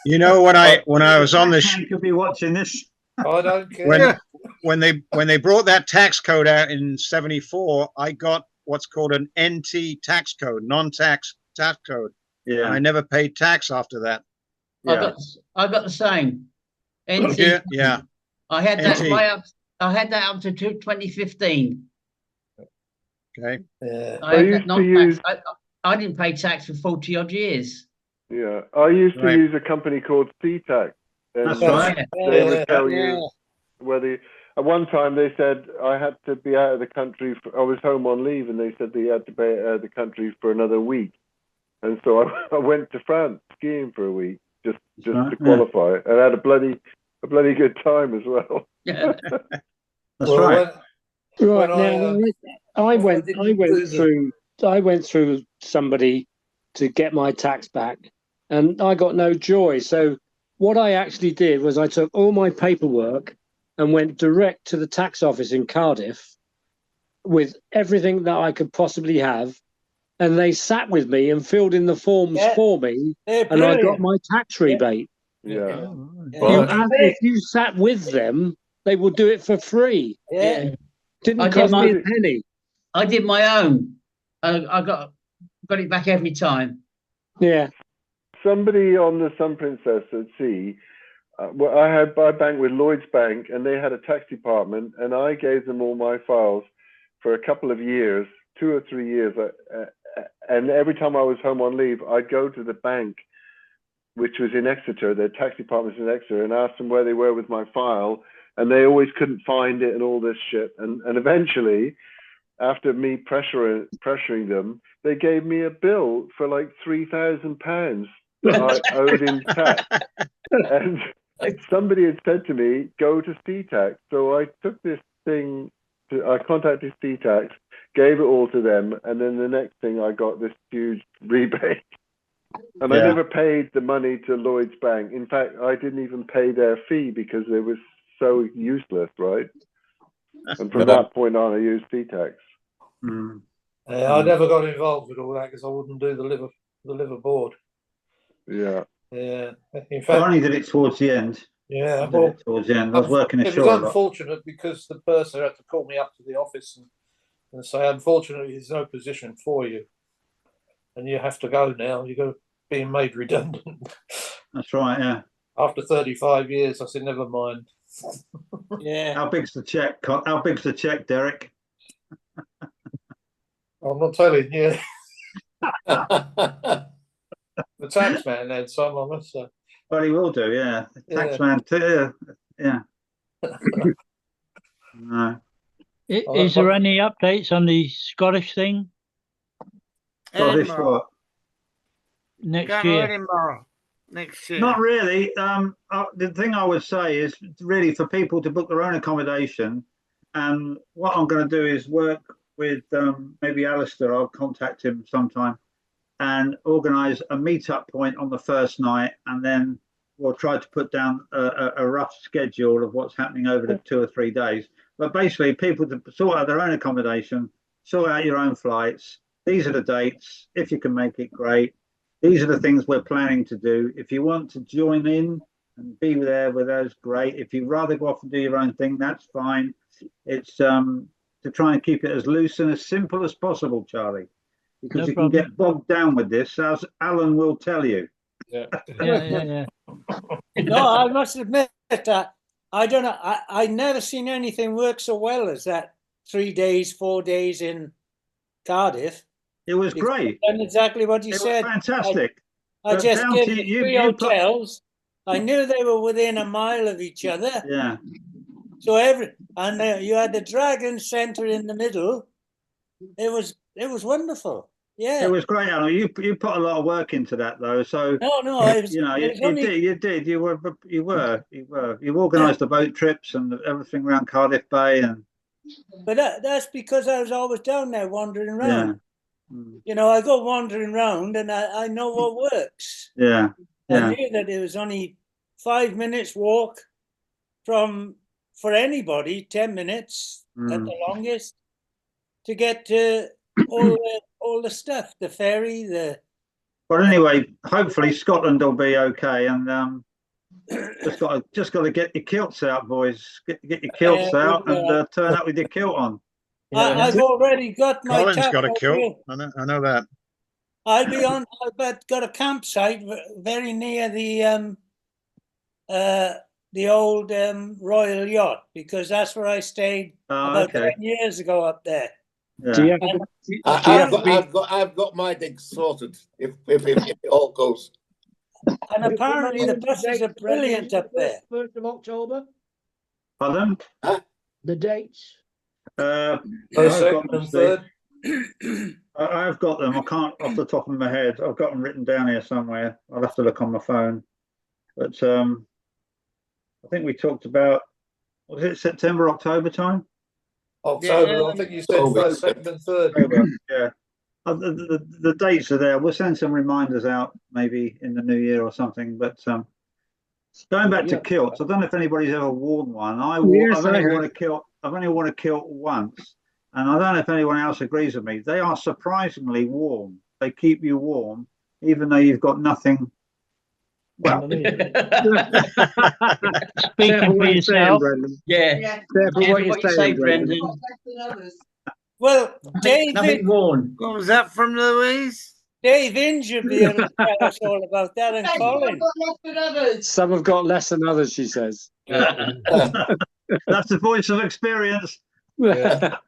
You know, when I was on this, Taxman could be watching this. I don't care. when they brought that tax code out in 74, I got what's called an NT tax code, non-tax tax code. Yeah. And I never paid tax after that. Yeah. I got the same. NT. Yeah. I had that NT. I had that up to 2015. Okay. Yeah. I had used that to use- I didn't pay tax for 40 odd years. Yeah, I used to Right. use a company called CTAC. That's right. They would tell Yeah. you whether. At one time, they said I had to be out of the country. I was home on leave, and they said they had to be out of the country for another week. And so I went to France skiing for a week just Right, to yeah. qualify, and had a bloody good time as well. Yeah. That's right. Right when now, I went didn't do the- I went through somebody to get my tax back, and I got no joy. So what I actually did was I took all my paperwork and went direct to the tax office in Cardiff with everything that I could possibly have, and they sat with me and filled in the forms Yeah. for me, They're and I got brilliant. my tax rebate. Yeah. If you sat with them, they will do it for free. Yeah. Didn't I did cost me a my- penny. I did my own. I got it back every time. Yeah. Somebody on the Sun Princess at sea, well, I banked with Lloyd's Bank, and they had a tax department, and I gave them all my files for a couple of years, 2 or 3 years, and every time I was home on leave, I'd go to the bank, which was in Exeter, their tax department was in Exeter, and ask them where they were with my file, and they always couldn't find it and all this shit, and eventually, after me pressuring them, they gave me a bill for like £3,000 that I owed in tax. And somebody had said to me, go to CTAX. So I took this thing, I contacted CTAX, gave it all to them, and then the next thing I got this huge rebate. And I never paid the money to Lloyd's Bank. In fact, I didn't even pay their fee because it was so useless, right? And from that point on, I used CTAX. I never got involved with all that because I wouldn't do the liver board. Yeah. Yeah. In I fact, only did it towards the end. yeah. I did Well, it towards the end. I was working it ashore was a lot. unfortunate because the purser had to call me up to the office and say, unfortunately, there's no position for you, and you have to go now. You're being made redundant. That's right. Yeah. After 35 years, I said, never mind. Yeah. How big's the check? How big's the check, Derek? I'm not telling you. The tax man had some on us. So. Well, he will do. Yeah. Taxman too. Yeah. No. Is there any updates on the Scottish thing Scottish what? next Going to year? Edinburgh next year. Not really. The thing I would say is really for people to book their own accommodation. And what I'm going to do is work with maybe Alistair. I'll contact him sometime and organise a meet-up point on the first night, and then we'll try to put down a rough schedule of what's happening over the 2 or 3 days. But basically, people to sort out their own accommodation, sort out your own flights. These are the dates. If you can make it, great. These are the things we're planning to do. If you want to join in and be there with us, great. If you'd rather go off and do your own thing, that's fine. It's to try and keep it as loose and as simple as possible, Charlie, because you can get bogged down with this, as Alan will tell you. Yeah. No, I must admit that I don't know. I never seen anything work so well as that 3 days, 4 days in Cardiff. It was great. And exactly what you said. Fantastic. I But just down did to the you- three you put- hotels. I knew they were within a mile of each other. Yeah. So you had the Dragon Centre in the middle. It was wonderful. Yeah. It was great, Alan. You put a lot of work into that, though. So No, it was, you know, it was you only, did. You organised the boat trips and everything around Cardiff Bay, and but that's because I was always down there wandering around. yeah, You know, I go wandering around and I know what works. yeah, I yeah. knew that it was only 5 minutes walk for anybody, 10 minutes at the longest, to get to all the stuff, the ferry, But anyway, hopefully Scotland will be okay, and just got to get your kilts out, boys. Get your kilts out and turn up with your kilt on. I've already got my Colin's got a tackle kilt. here. I know that. I've got a campsite very near the old Royal Yacht, because that's where I stayed about 10 years ago up there. Yeah. I've got my digs sorted if it all goes. And apparently the buses are brilliant up there. 1st of October. Pardon? The dates. I've second got and third. I've got them. I can't off the top of my head. I've got them written down here somewhere. I'll have to look on my phone. But I think we talked about, was it September, October time? October, I think you said first, second, and third. Yeah. The dates are there. We'll send some reminders out maybe in the new year or something. But going back to kilts, I don't know if anybody's ever worn one. I've only worn a kilt. I've only worn a kilt once, and I don't know if anyone else agrees with me. They are surprisingly warm. They keep you warm, even though you've got nothing Well, Speaking for yourself. Yeah. Careful what you say, Brendan. Well, Dave, Nothing worn. What was that from Louise? Dave Inge should be able to tell us all about that, and Colin. Some have got less than others, she says. that's the voice of experience. Now,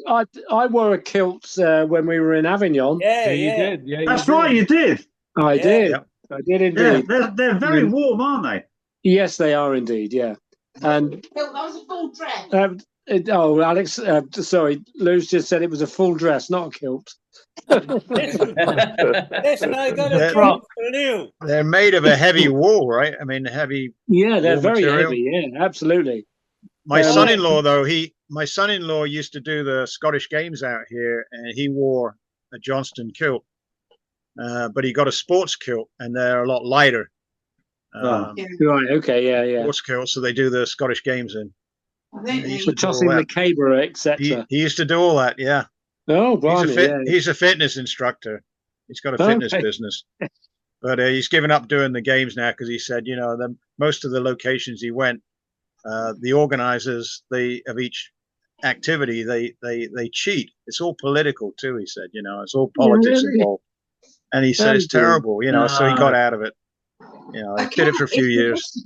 I wore a kilt when we were in Avignon. Yeah, you yeah. did. Yeah, That's right, you did. I Yeah. did. Yep. I did Yeah, indeed. they're very warm, aren't they? Yes, they are indeed. Yeah. And That was a full dress. Alex, sorry, Lou's just said it was a full dress, not a kilt. Listen, I got a They're- job for Lou. They're made of a heavy wool, right? I mean, heavy. Yeah, they're Wool very material. heavy. Yeah, absolutely. My Um, son-in-law, though, my son-in-law used to do the Scottish Games out here, and he wore a Johnston kilt, but he got a sports kilt, and they're a lot lighter. Right. Okay. Yeah. Yeah. Sports kilt, so they do the Scottish Games in. He used For to do all tossing the that. caber, etc. He used to do all that. Yeah. Oh, blimey, yeah. He's a fitness instructor. He's got a fitness Okay. business, but he's given up doing the games now because he said, most of the locations he went, the organizers of each activity they cheat. It's all political too. He said, it's all politics Really? involved, and he said it's terrible. So he got out of it. He did it for a few years.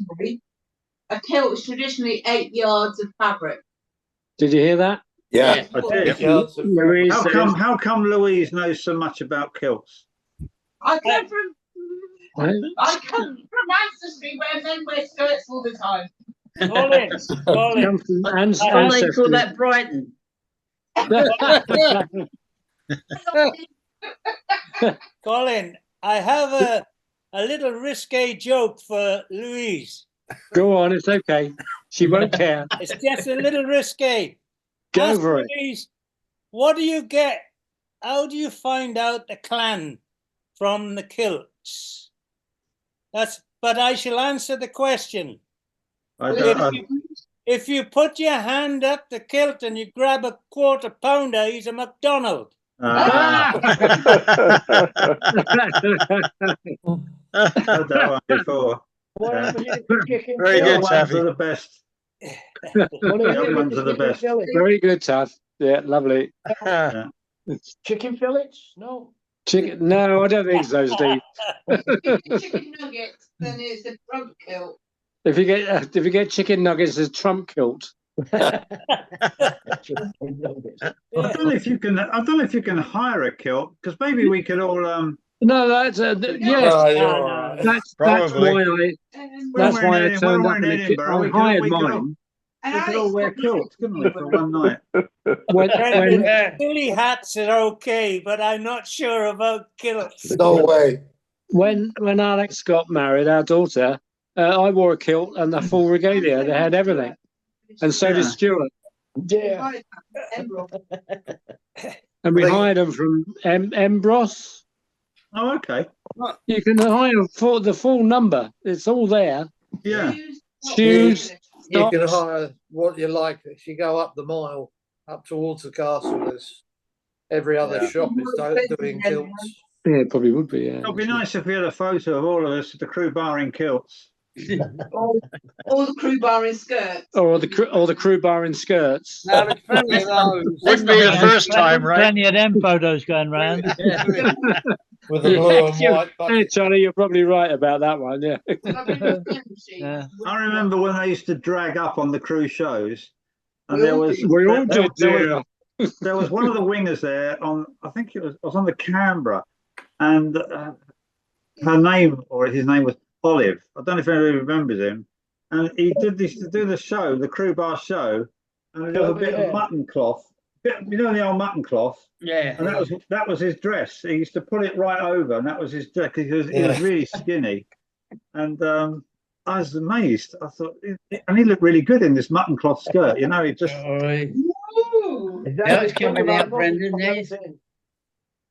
A kilt is traditionally 8 yards of fabric. Did you hear that? Yeah. I did. Louise How come Louise knows so much about kilts? I come from ancestry where men wear skirts all the time. Colin. Come from Oh, they call that Brighton. Colin, I have a little risque joke for Louise. Go on, it's okay. She won't care. It's just a little risque. Go Ask for it. Louise, what do you get? How do you find out the clan from the kilts? But I shall answer the question. If you put your hand up the kilt and you grab a quarter pounder, he's a McDonald. Heard that one before. Very good, ones Taffy. are the best. The ones are the best. Very good, Taff. Yeah, lovely. Yeah. Chicken fillets? No. Chicken? No, I don't think so, Steve. Chicken nuggets, then it's a Trump kilt. If you get chicken nuggets, it's Trump kilt. I don't know if you can. I don't know if you can hire a kilt because maybe we could all. No, that's yes. That's why I turned up in a kilt. I hired mine. We could all wear kilts, couldn't we, for one night? When Silly hats are okay, but I'm not sure about kilts. No way. When Alex got married, our daughter, I wore a kilt and the full regalia. They had everything, and so did Stuart. Yeah. And we hired them from Embros. Oh, okay. You can hire for the full number. It's all there. Yeah. Shoes. You can Stocks. hire what you like. If you go up the mile, up towards the castle, there's every other shop is doing kilts. Yeah, it probably would be. Yeah. It'd be nice if we had a photo of all of us at the Crew Bar in kilts. Or the Crew Bar in skirts. Or the crew bar in skirts. Now, there's plenty of those. Wouldn't be the first time, right? Plenty of them photos going round. With the blue and white Yeah, Charlie, you're probably right about that one. Yeah. Yeah. I remember when they used to drag up on the crew shows, and there was We all did. Yeah. there was one of the wingers there on. I think it was on the Canberra, and her name or his name was Olive. I don't know if anybody remembers him. And he did this to do the show, the Crew Bar show, and there was a bit of mutton cloth. You know the old mutton cloth. Yeah. And that was his dress. He used to put it right over, and that was his dress because he was really skinny. And I was amazed. I thought, and he looked really good in this mutton cloth skirt. You know, he just. That's coming out, Brendan. Yes.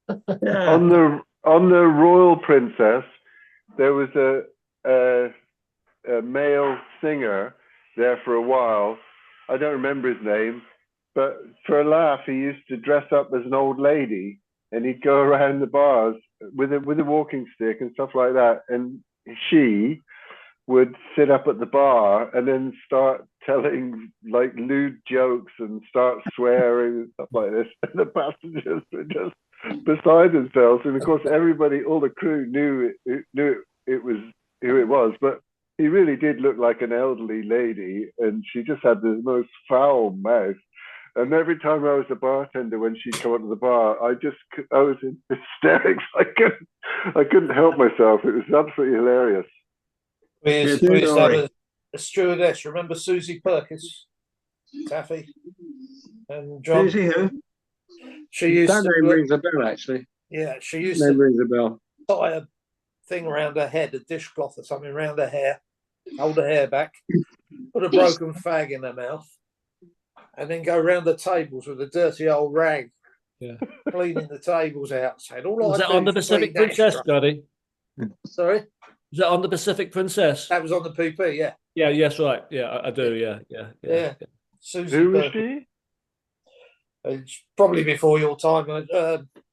Yeah. On the Royal Princess, there was a male singer there for a while. I don't remember his name, but for a laugh, he used to dress up as an old lady, and he'd go around the bars with a walking stick and stuff like that. And she would sit up at the bar and then start telling like lewd jokes and start swearing and stuff like this, and the passengers were just beside themselves. And of course, everybody, all the crew knew it was who it was, but he really did look like an elderly lady, and she just had the most foul mouth. And every time I was a bartender, when she'd come up to the bar, I was in hysterics. I couldn't help myself. It was absolutely hilarious. We used to have a stewardess. Remember Susie Perkins, Taffy, and John? Susie who? She used that name rings a bell, actually. Yeah, she used name to rings a bell. tie a thing around her head, a dishcloth or something around her hair, hold her hair back, put a broken fag in her mouth, and then go round the tables with a dirty old rag, cleaning the tables out. Saying, "All Was I that do on the is Pacific clean Princess, extra." Scotty? Sorry, Was that on the Pacific Princess? that was on the PP. Yeah. Yeah. Yes. Right. Yeah. I do. Yeah. Susie Who was Perkins. she? It's probably before your time.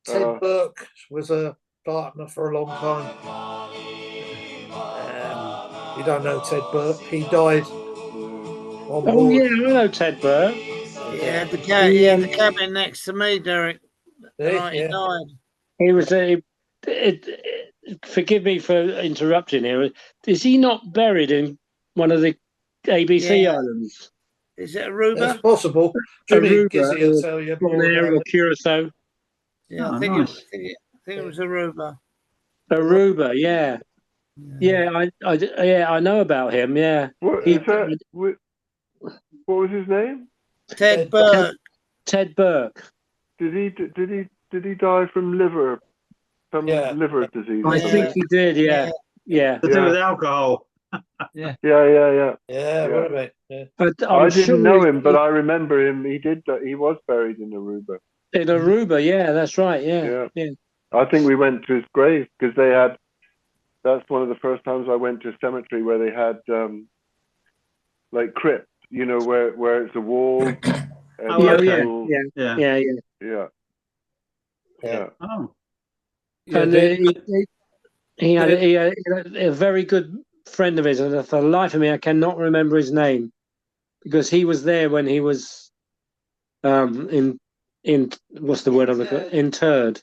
Ted Burke was a partner for a long time. You don't know Ted Burke? He died on board. Oh yeah, I know Ted Burke. Yeah, the cabin next to me, Derek. The night he died. He was forgive me for interrupting here. Is he not buried in one of the ABC islands? Is it Aruba? That's possible. Jimmy Gizzy will tell you more Bonaire about or it. Curacao. Yeah, I think it was Aruba. Aruba, yeah. I know about him. Yeah. What was his name? Ted Burke. Ted Burke. Did he die from liver disease? I think he did. Yeah. To do with alcohol. Yeah. Yeah. What about? Yeah. But I didn't know him, but I remember him. He was buried in Aruba. In Aruba, yeah, that's right. Yeah. I think we went to his grave because they had. That's one of the first times I went to a cemetery where they had like crypt, where it's a wall. And Yeah. Oh. And he had a very good friend of his, and for the life of me, I cannot remember his name because he was there when he was in what's the word I'm looking at? Interred.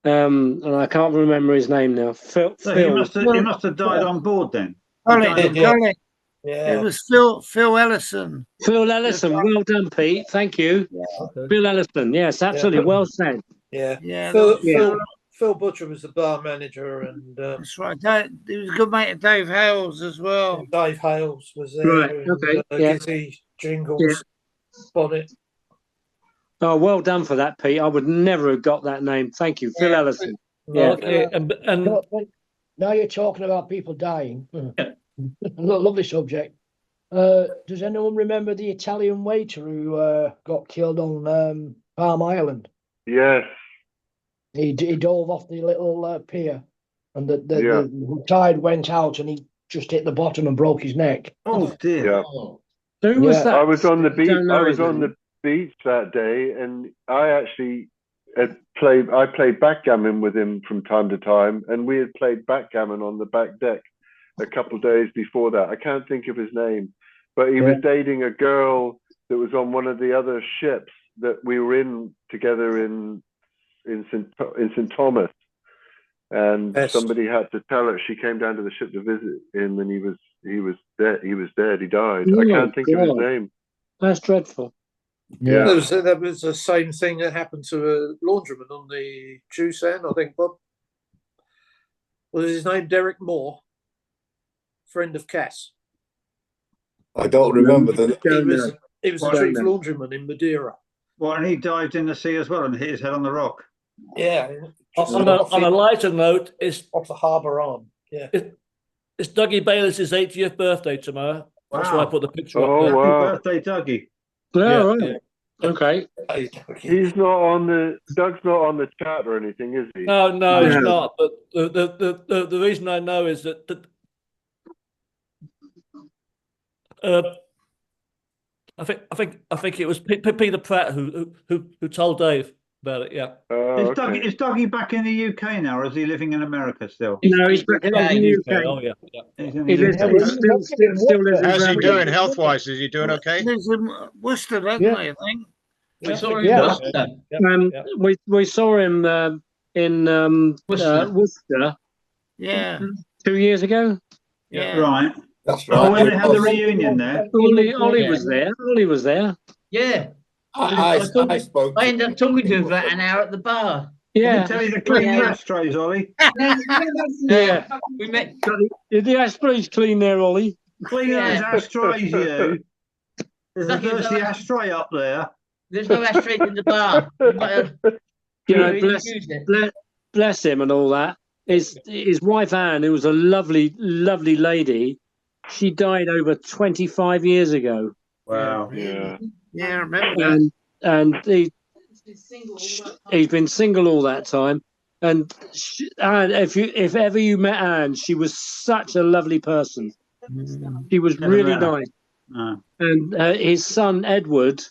And I can't remember his name now. Phil. He must have died on board then. Colin. It was Phil Ellison. Phil Ellison. Well done, Pete. Thank you. Phil Ellison. Yes, absolutely. Well said. Yeah. Phil Butcher was the bar manager, and that's right. He was a good mate of Dave Hales as well. Dave Hales was there. Right. And, Okay. Gizzy, Jingles, Bonnet. Oh, well done for that, Pete. I would never have got that name. Thank you, Phil Ellison. Yeah. Okay. And now you're talking about people dying. Lovely subject. Does anyone remember the Italian waiter who got killed on Palm Island? Yes. He dove off the little pier, and the tide went out, and he just hit the bottom and broke his neck. Oh dear! Yeah. Who was that? I was on the beach. I was on the beach that day, and I actually played backgammon with him from time to time, and we had played backgammon on the back deck a couple of days before that. I can't think of his name, but he was dating a girl that was on one of the other ships that we were in together in St. Thomas, and somebody had to tell her. She came down to the ship to visit him, and he was dead. He died. I can't think of his name. That's dreadful. Yeah, that was the same thing that happened to a laundryman on the Juicean, I think. Bob, was his name Derek Moore, friend of Cass? I don't remember He was a chief laundryman in Madeira. What, and he dived in the sea as well and hit his head on the rock. Yeah. On a lighter note, it's off the harbour arm. Yeah. It's Dougie Bayliss' 80th birthday tomorrow. Wow. That's why I put the picture up there. Happy birthday, Dougie. Right. Okay. He's not on Doug's not on the chat or anything, is he? No, he's not. But the reason I know is that I think it was Peter Pratt who told Dave. But yeah. Is Dougie back in the UK now, or is he living in America still? No, he's back in the UK. Oh yeah, He's in He the lives, UK. still lives in How's he Birmingham. doing health wise? Is he doing okay? Lives in Worcester, doesn't Yeah. he, I think? We saw him in Yeah. Worcester. We saw him in Worcester. Worcester Yeah, 2 years ago. yeah. Right. That's Oh, right. when they had the reunion there. Ollie Yeah. was there. Ollie was there. Yeah. I spoke. I ended up talking to him for an hour at the bar. Did Yeah. he tell you to clean the ashtrays, Ollie? Yeah. We met. Did the ashtrays clean there, Ollie? Clean those Yeah. ashtrays, you. There's a Lucky there's dirty no- ashtray up there. There's no ashtrays in the bar. You might have You know, really used it. bless him and all that. His wife Anne, who was a lovely, lovely lady, she died over 25 years ago. Wow. Yeah, I remember. And he's been single all that time. And Anne, if ever you met Anne, she was such a lovely person. She was Never really met her. nice. No. And his son Edward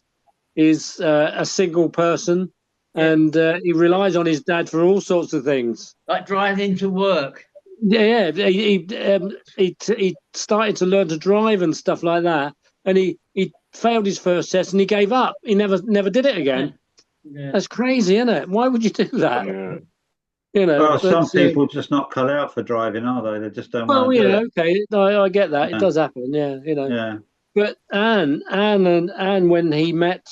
is a single person, and he relies on his dad for all sorts of things. Like driving to work. Yeah, he started to learn to drive and stuff like that, and he failed his first test and he gave up. He never did it again. Yeah. That's crazy, isn't it? Why would you do that? Yeah. You know, Well, some but, people just not cut out for driving, are they? They just don't well, want to do yeah, it. okay, I get that. It Yeah. does happen, yeah, you know. Yeah. But Anne, when he met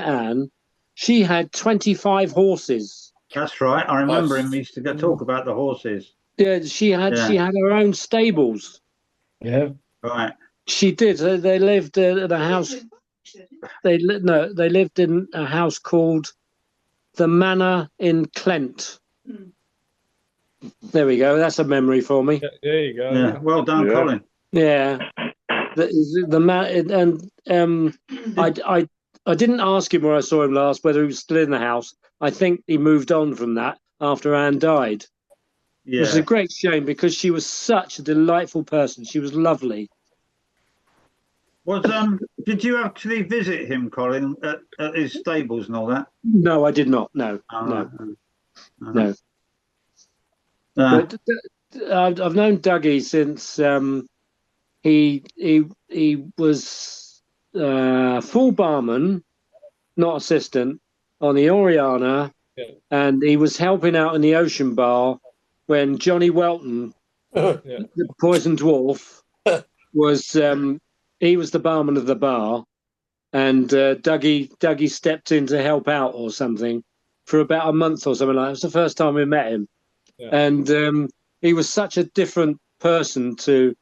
Anne, she had 25 horses. That's right. I remember him. He used to go talk about the horses. Yeah, she had her own stables. Yeah. Right. She did. They lived at a house. They lived in a house called the Manor in Clent. There we go. That's a memory for me. There you go. Yeah. Well done, Yeah. Colin. Yeah. I didn't ask him where I saw him last, whether he was still in the house. I think he moved on from that after Anne died. Yeah. Which is a great shame because she was such a delightful person. She was lovely. Did you actually visit him, Colin, at his stables and all that? No, I did not. No, Oh, no. But I've known Dougie since he was full barman, not assistant, on the Oriana, and he was helping out in the Ocean Bar when Johnny Welton, the Poison Dwarf, was he was the barman of the bar, and Dougie stepped in to help out or something for about a month or something like that. It was the first time we met him. Yeah. And he was such a different person to,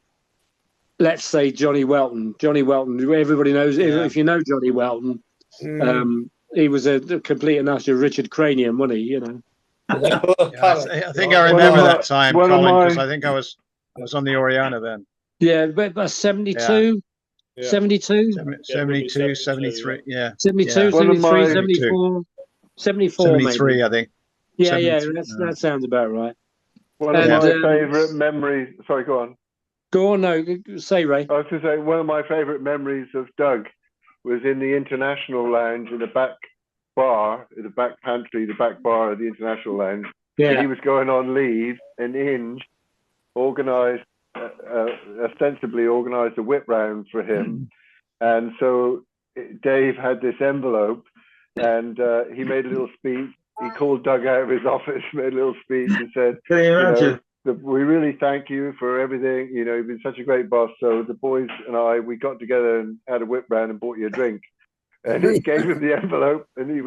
let's say, Johnny Welton. Johnny Welton, everybody knows, if you know Johnny Welton, he was a complete and utter Richard Cranium, wasn't he? You know. I think I remember that time, Colin, because I think I was on the Oriana then. Yeah, but 72, yeah. 72? 72, 73, yeah. 72, yeah. 73, 74, 74 73, maybe. I think. Yeah, that sounds about right. One of my favourite memories. Sorry, go on. Go on, no, say, Ray. I was going to say one of my favourite memories of Doug was in the International Lounge in the back bar, in the back pantry, the back bar of the International Lounge. Yeah. And he was going on leave, and Inge organised, ostensibly organised a whip round for him. And so Dave had this envelope, and he made a little speech. He called Doug out of his office, made a little speech, and said, "Can you imagine? We really thank you for everything. You know, you've been such a great boss. So the boys and we got together and had a whip round and bought you a drink." And he gave him the envelope, and he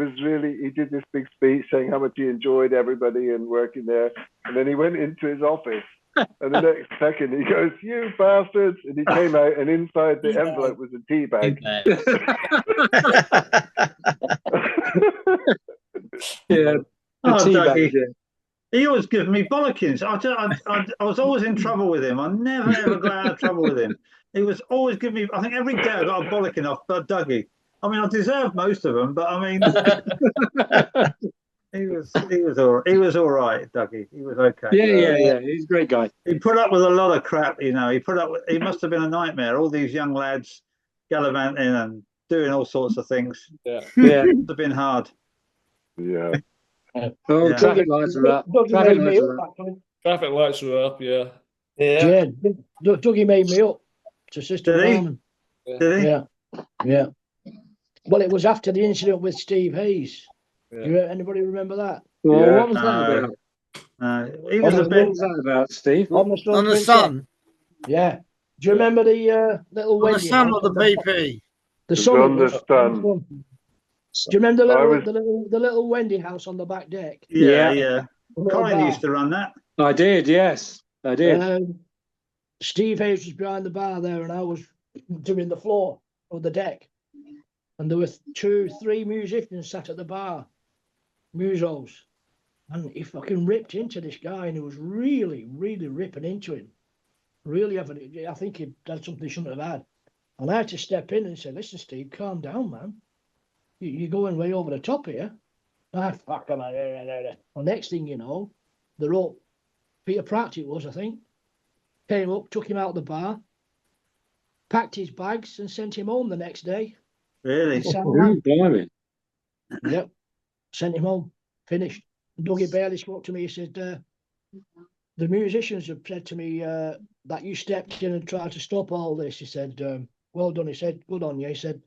did this big speech saying how much he enjoyed everybody and working there. And then he went into his office, and the next second he goes, "You bastards!" And he came out, and inside the envelope was a tea bag. Yeah. Dougie. He always gives me bollockings. I was always in trouble with him. I never ever got out of trouble with him. He was always giving me. I think every day I got a bollocking off Dougie. I mean, I deserved most of them, but I mean, he was all right, Dougie. He was okay. Yeah. He's a great guy. He put up with a lot of crap, you know. He must have been a nightmare. All these young lads gallivanting and doing all sorts of things. Yeah. It must have been hard. Yeah. Oh, Yeah. traffic lights are up. Dougie Traffic made me lights up, are up. actually. Traffic lights are up. Yeah. Yeah. Yeah, Dougie made me up to Sister Did he? Barnum. Did he? Yeah, yeah. Well, it was after the incident with Steve Hayes. Yeah. Anybody remember that? Well, Yeah. what was that about? He was a What bit. was that about, Steve? On the Sun On the Princess. sun. Yeah. Do you remember the little On the Wendy sun house or the on the PP? the It's sun? It on the was. sun. Do you remember I was- the little Wendy house on the back deck? Yeah, Yeah. yeah. The little Colin bar. used to run that. I did, yes. I did. Steve Hayes was behind the bar there, and I was doing the floor or the deck. And there were 2-3 musicians sat at the bar, musos. And he fucking ripped into this guy, and he was really, really ripping into him. Really having, I think he had something he shouldn't have had. And I had to step in and say, listen, Steve, calm down, man. You're going way over the top here. Fuck him. Well, next thing you know, they're up. Peter Pratt it was, I think. Came up, took him out of the bar, packed his bags and sent him home the next day. Really? Blimey. Yep. Sent him home. Finished. Dougie Bailey spoke to me. He said, the musicians have said to me that you stepped in and tried to stop all this. He said, well done. He said, good on you. He said,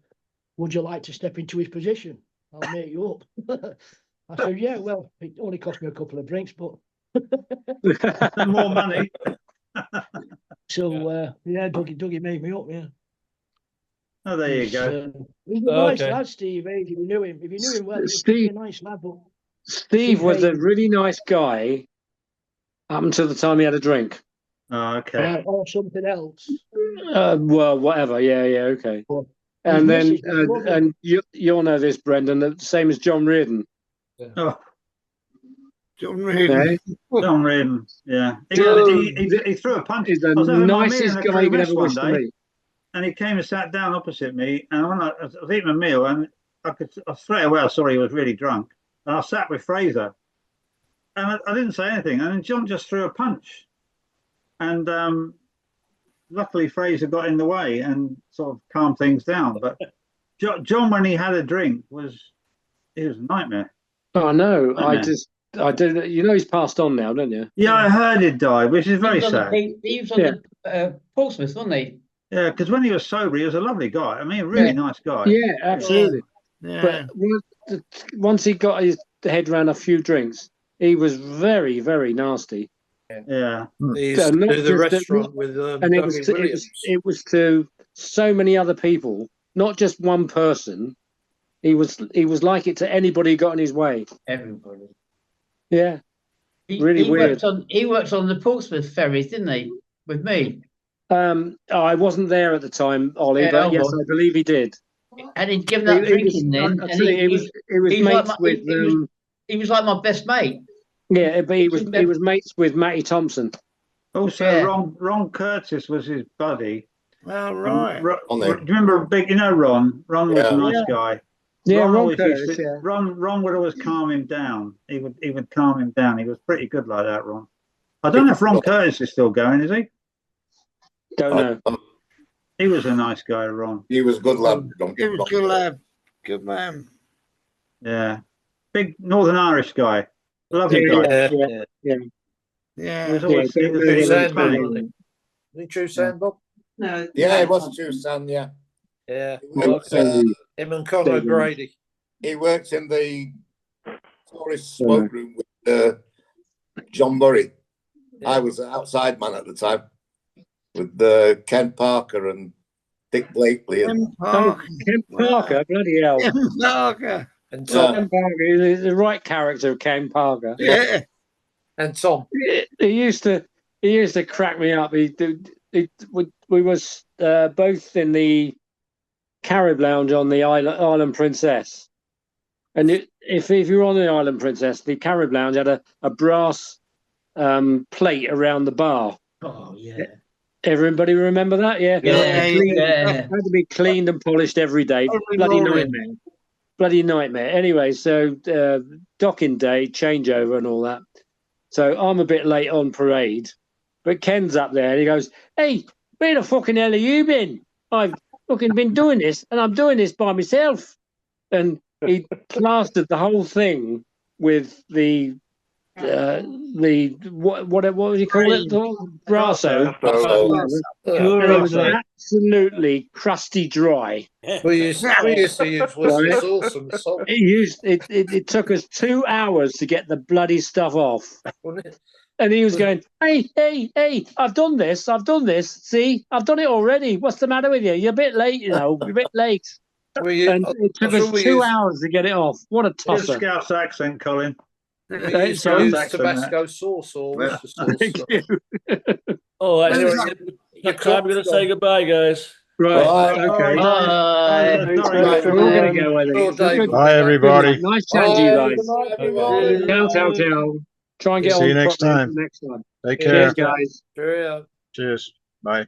would you like to step into his position? I'll make you up. I said, yeah, well, it only cost me a couple of drinks, but more money. So yeah, Dougie made me up, yeah. Oh, there you go. He's a nice lad, Steve Hayes. If you knew him well, he was Steve- a nice lad. But Steve was a Hayes- really nice guy up until the time he had a drink. Oh, okay. or something else. Well, whatever. Yeah, yeah, okay. But And his then, missus was lovely. and you'll know this, Brendan, the same as John Reardon. Oh, John Reardon. Okay? John Reardon. Yeah. He threw a punch. He's the I was having my meal nicest in a guy crew you could mess ever one wish to day, meet. and he came and sat down opposite me, and when I was eating my meal, and straight away I saw he was really drunk, and I sat with Fraser, and I didn't say anything, and then John just threw a punch, and luckily Fraser got in the way and sort of calmed things down. But John, when he had a drink, was a nightmare. Oh no, Nightmare. I did. You know, he's passed on now, don't you? Yeah, I heard he died, which is very He was on sad. he was on the Portsmouth, wasn't he? Yeah, because when he was sober, he was a lovely guy. I mean, a really nice guy. Yeah, absolutely. Yeah. But once he got his head around a few drinks, he was very, very nasty. Yeah. He used So to not do the just that- restaurant with And it was Dougie to, Williams. it was to so many other people, not just one person. He was like it to anybody who got in his way. Everybody. Yeah, really he weird. He worked on the Portsmouth ferries, didn't he? With me. I wasn't there at the time, Ollie, Yeah, but oh, yes, well. I believe he did. And he'd given up drinking then. I And tell you, he was he's mates like with. he was like my best mate. Yeah, but he was mates with Matty Thompson. Also, Yeah. Ron Curtis was his buddy. Oh, right. Do you remember Ron? Ron was a nice guy. Yeah, Ron always Curtis, used to- yeah. Ron would always calm him down. He would calm him down. He was pretty good like that, Ron. I don't know if Ron Curtis is still going, is he? Don't know. He was a nice guy, Ron. He was a good lad. He was a good lad. Good man. Yeah. Big Northern Irish guy. Lovely guy. Yeah. Yeah. He was always, he was True really Sand, funny. wasn't he? Is he True Sand, Bob? No. Yeah, it was true, Sam. Yeah. Yeah. He Him and Conor Grady. worked in the tourist smoke room with John Murray. I was an outside man at the time with Ken Parker and Dick Blakely. And, Ken Parker, bloody hell. Ken Parker. And Tom. Ken Parker is the right character of Ken Parker. Yeah. And Tom. He used to crack me up. We was both in the Carib Lounge on the Island Princess, and if you were on the Island Princess, the Carib Lounge had a brass plate around the bar. Oh yeah. Everybody remember that? Yeah. Had to be cleaned and polished every day. Bloody nightmare. Bloody nightmare. Anyway, so docking day, changeover, and all that. So I'm a bit late on parade, but Ken's up there and he goes, "Hey, where the fucking hell have you been? I've fucking been doing this, and I'm doing this by myself." And he plastered the whole thing with the what do you call it? Brasso. Brasso. And it was absolutely crusty dry. We used to use Worcester sauce and salt. It took us 2 hours to get the bloody stuff off. And he was going, hey, I've done this. See, I've done it already. What's the matter with you? You're a bit late, you're a bit late. And it took us 2 hours to get it off. What a Good tosser. Scouse accent, Colin. We used to use Tabasco sauce or Worcester sauce. All right, anyway, we're going to say goodbye, guys. Right. Okay. We're all going to go, I think. Bye, everybody. Nice chatting to you guys. Ciao. Try and get See on you next properly time. next time. Take care. Cheers, guys. Cheerio. Cheers. Bye.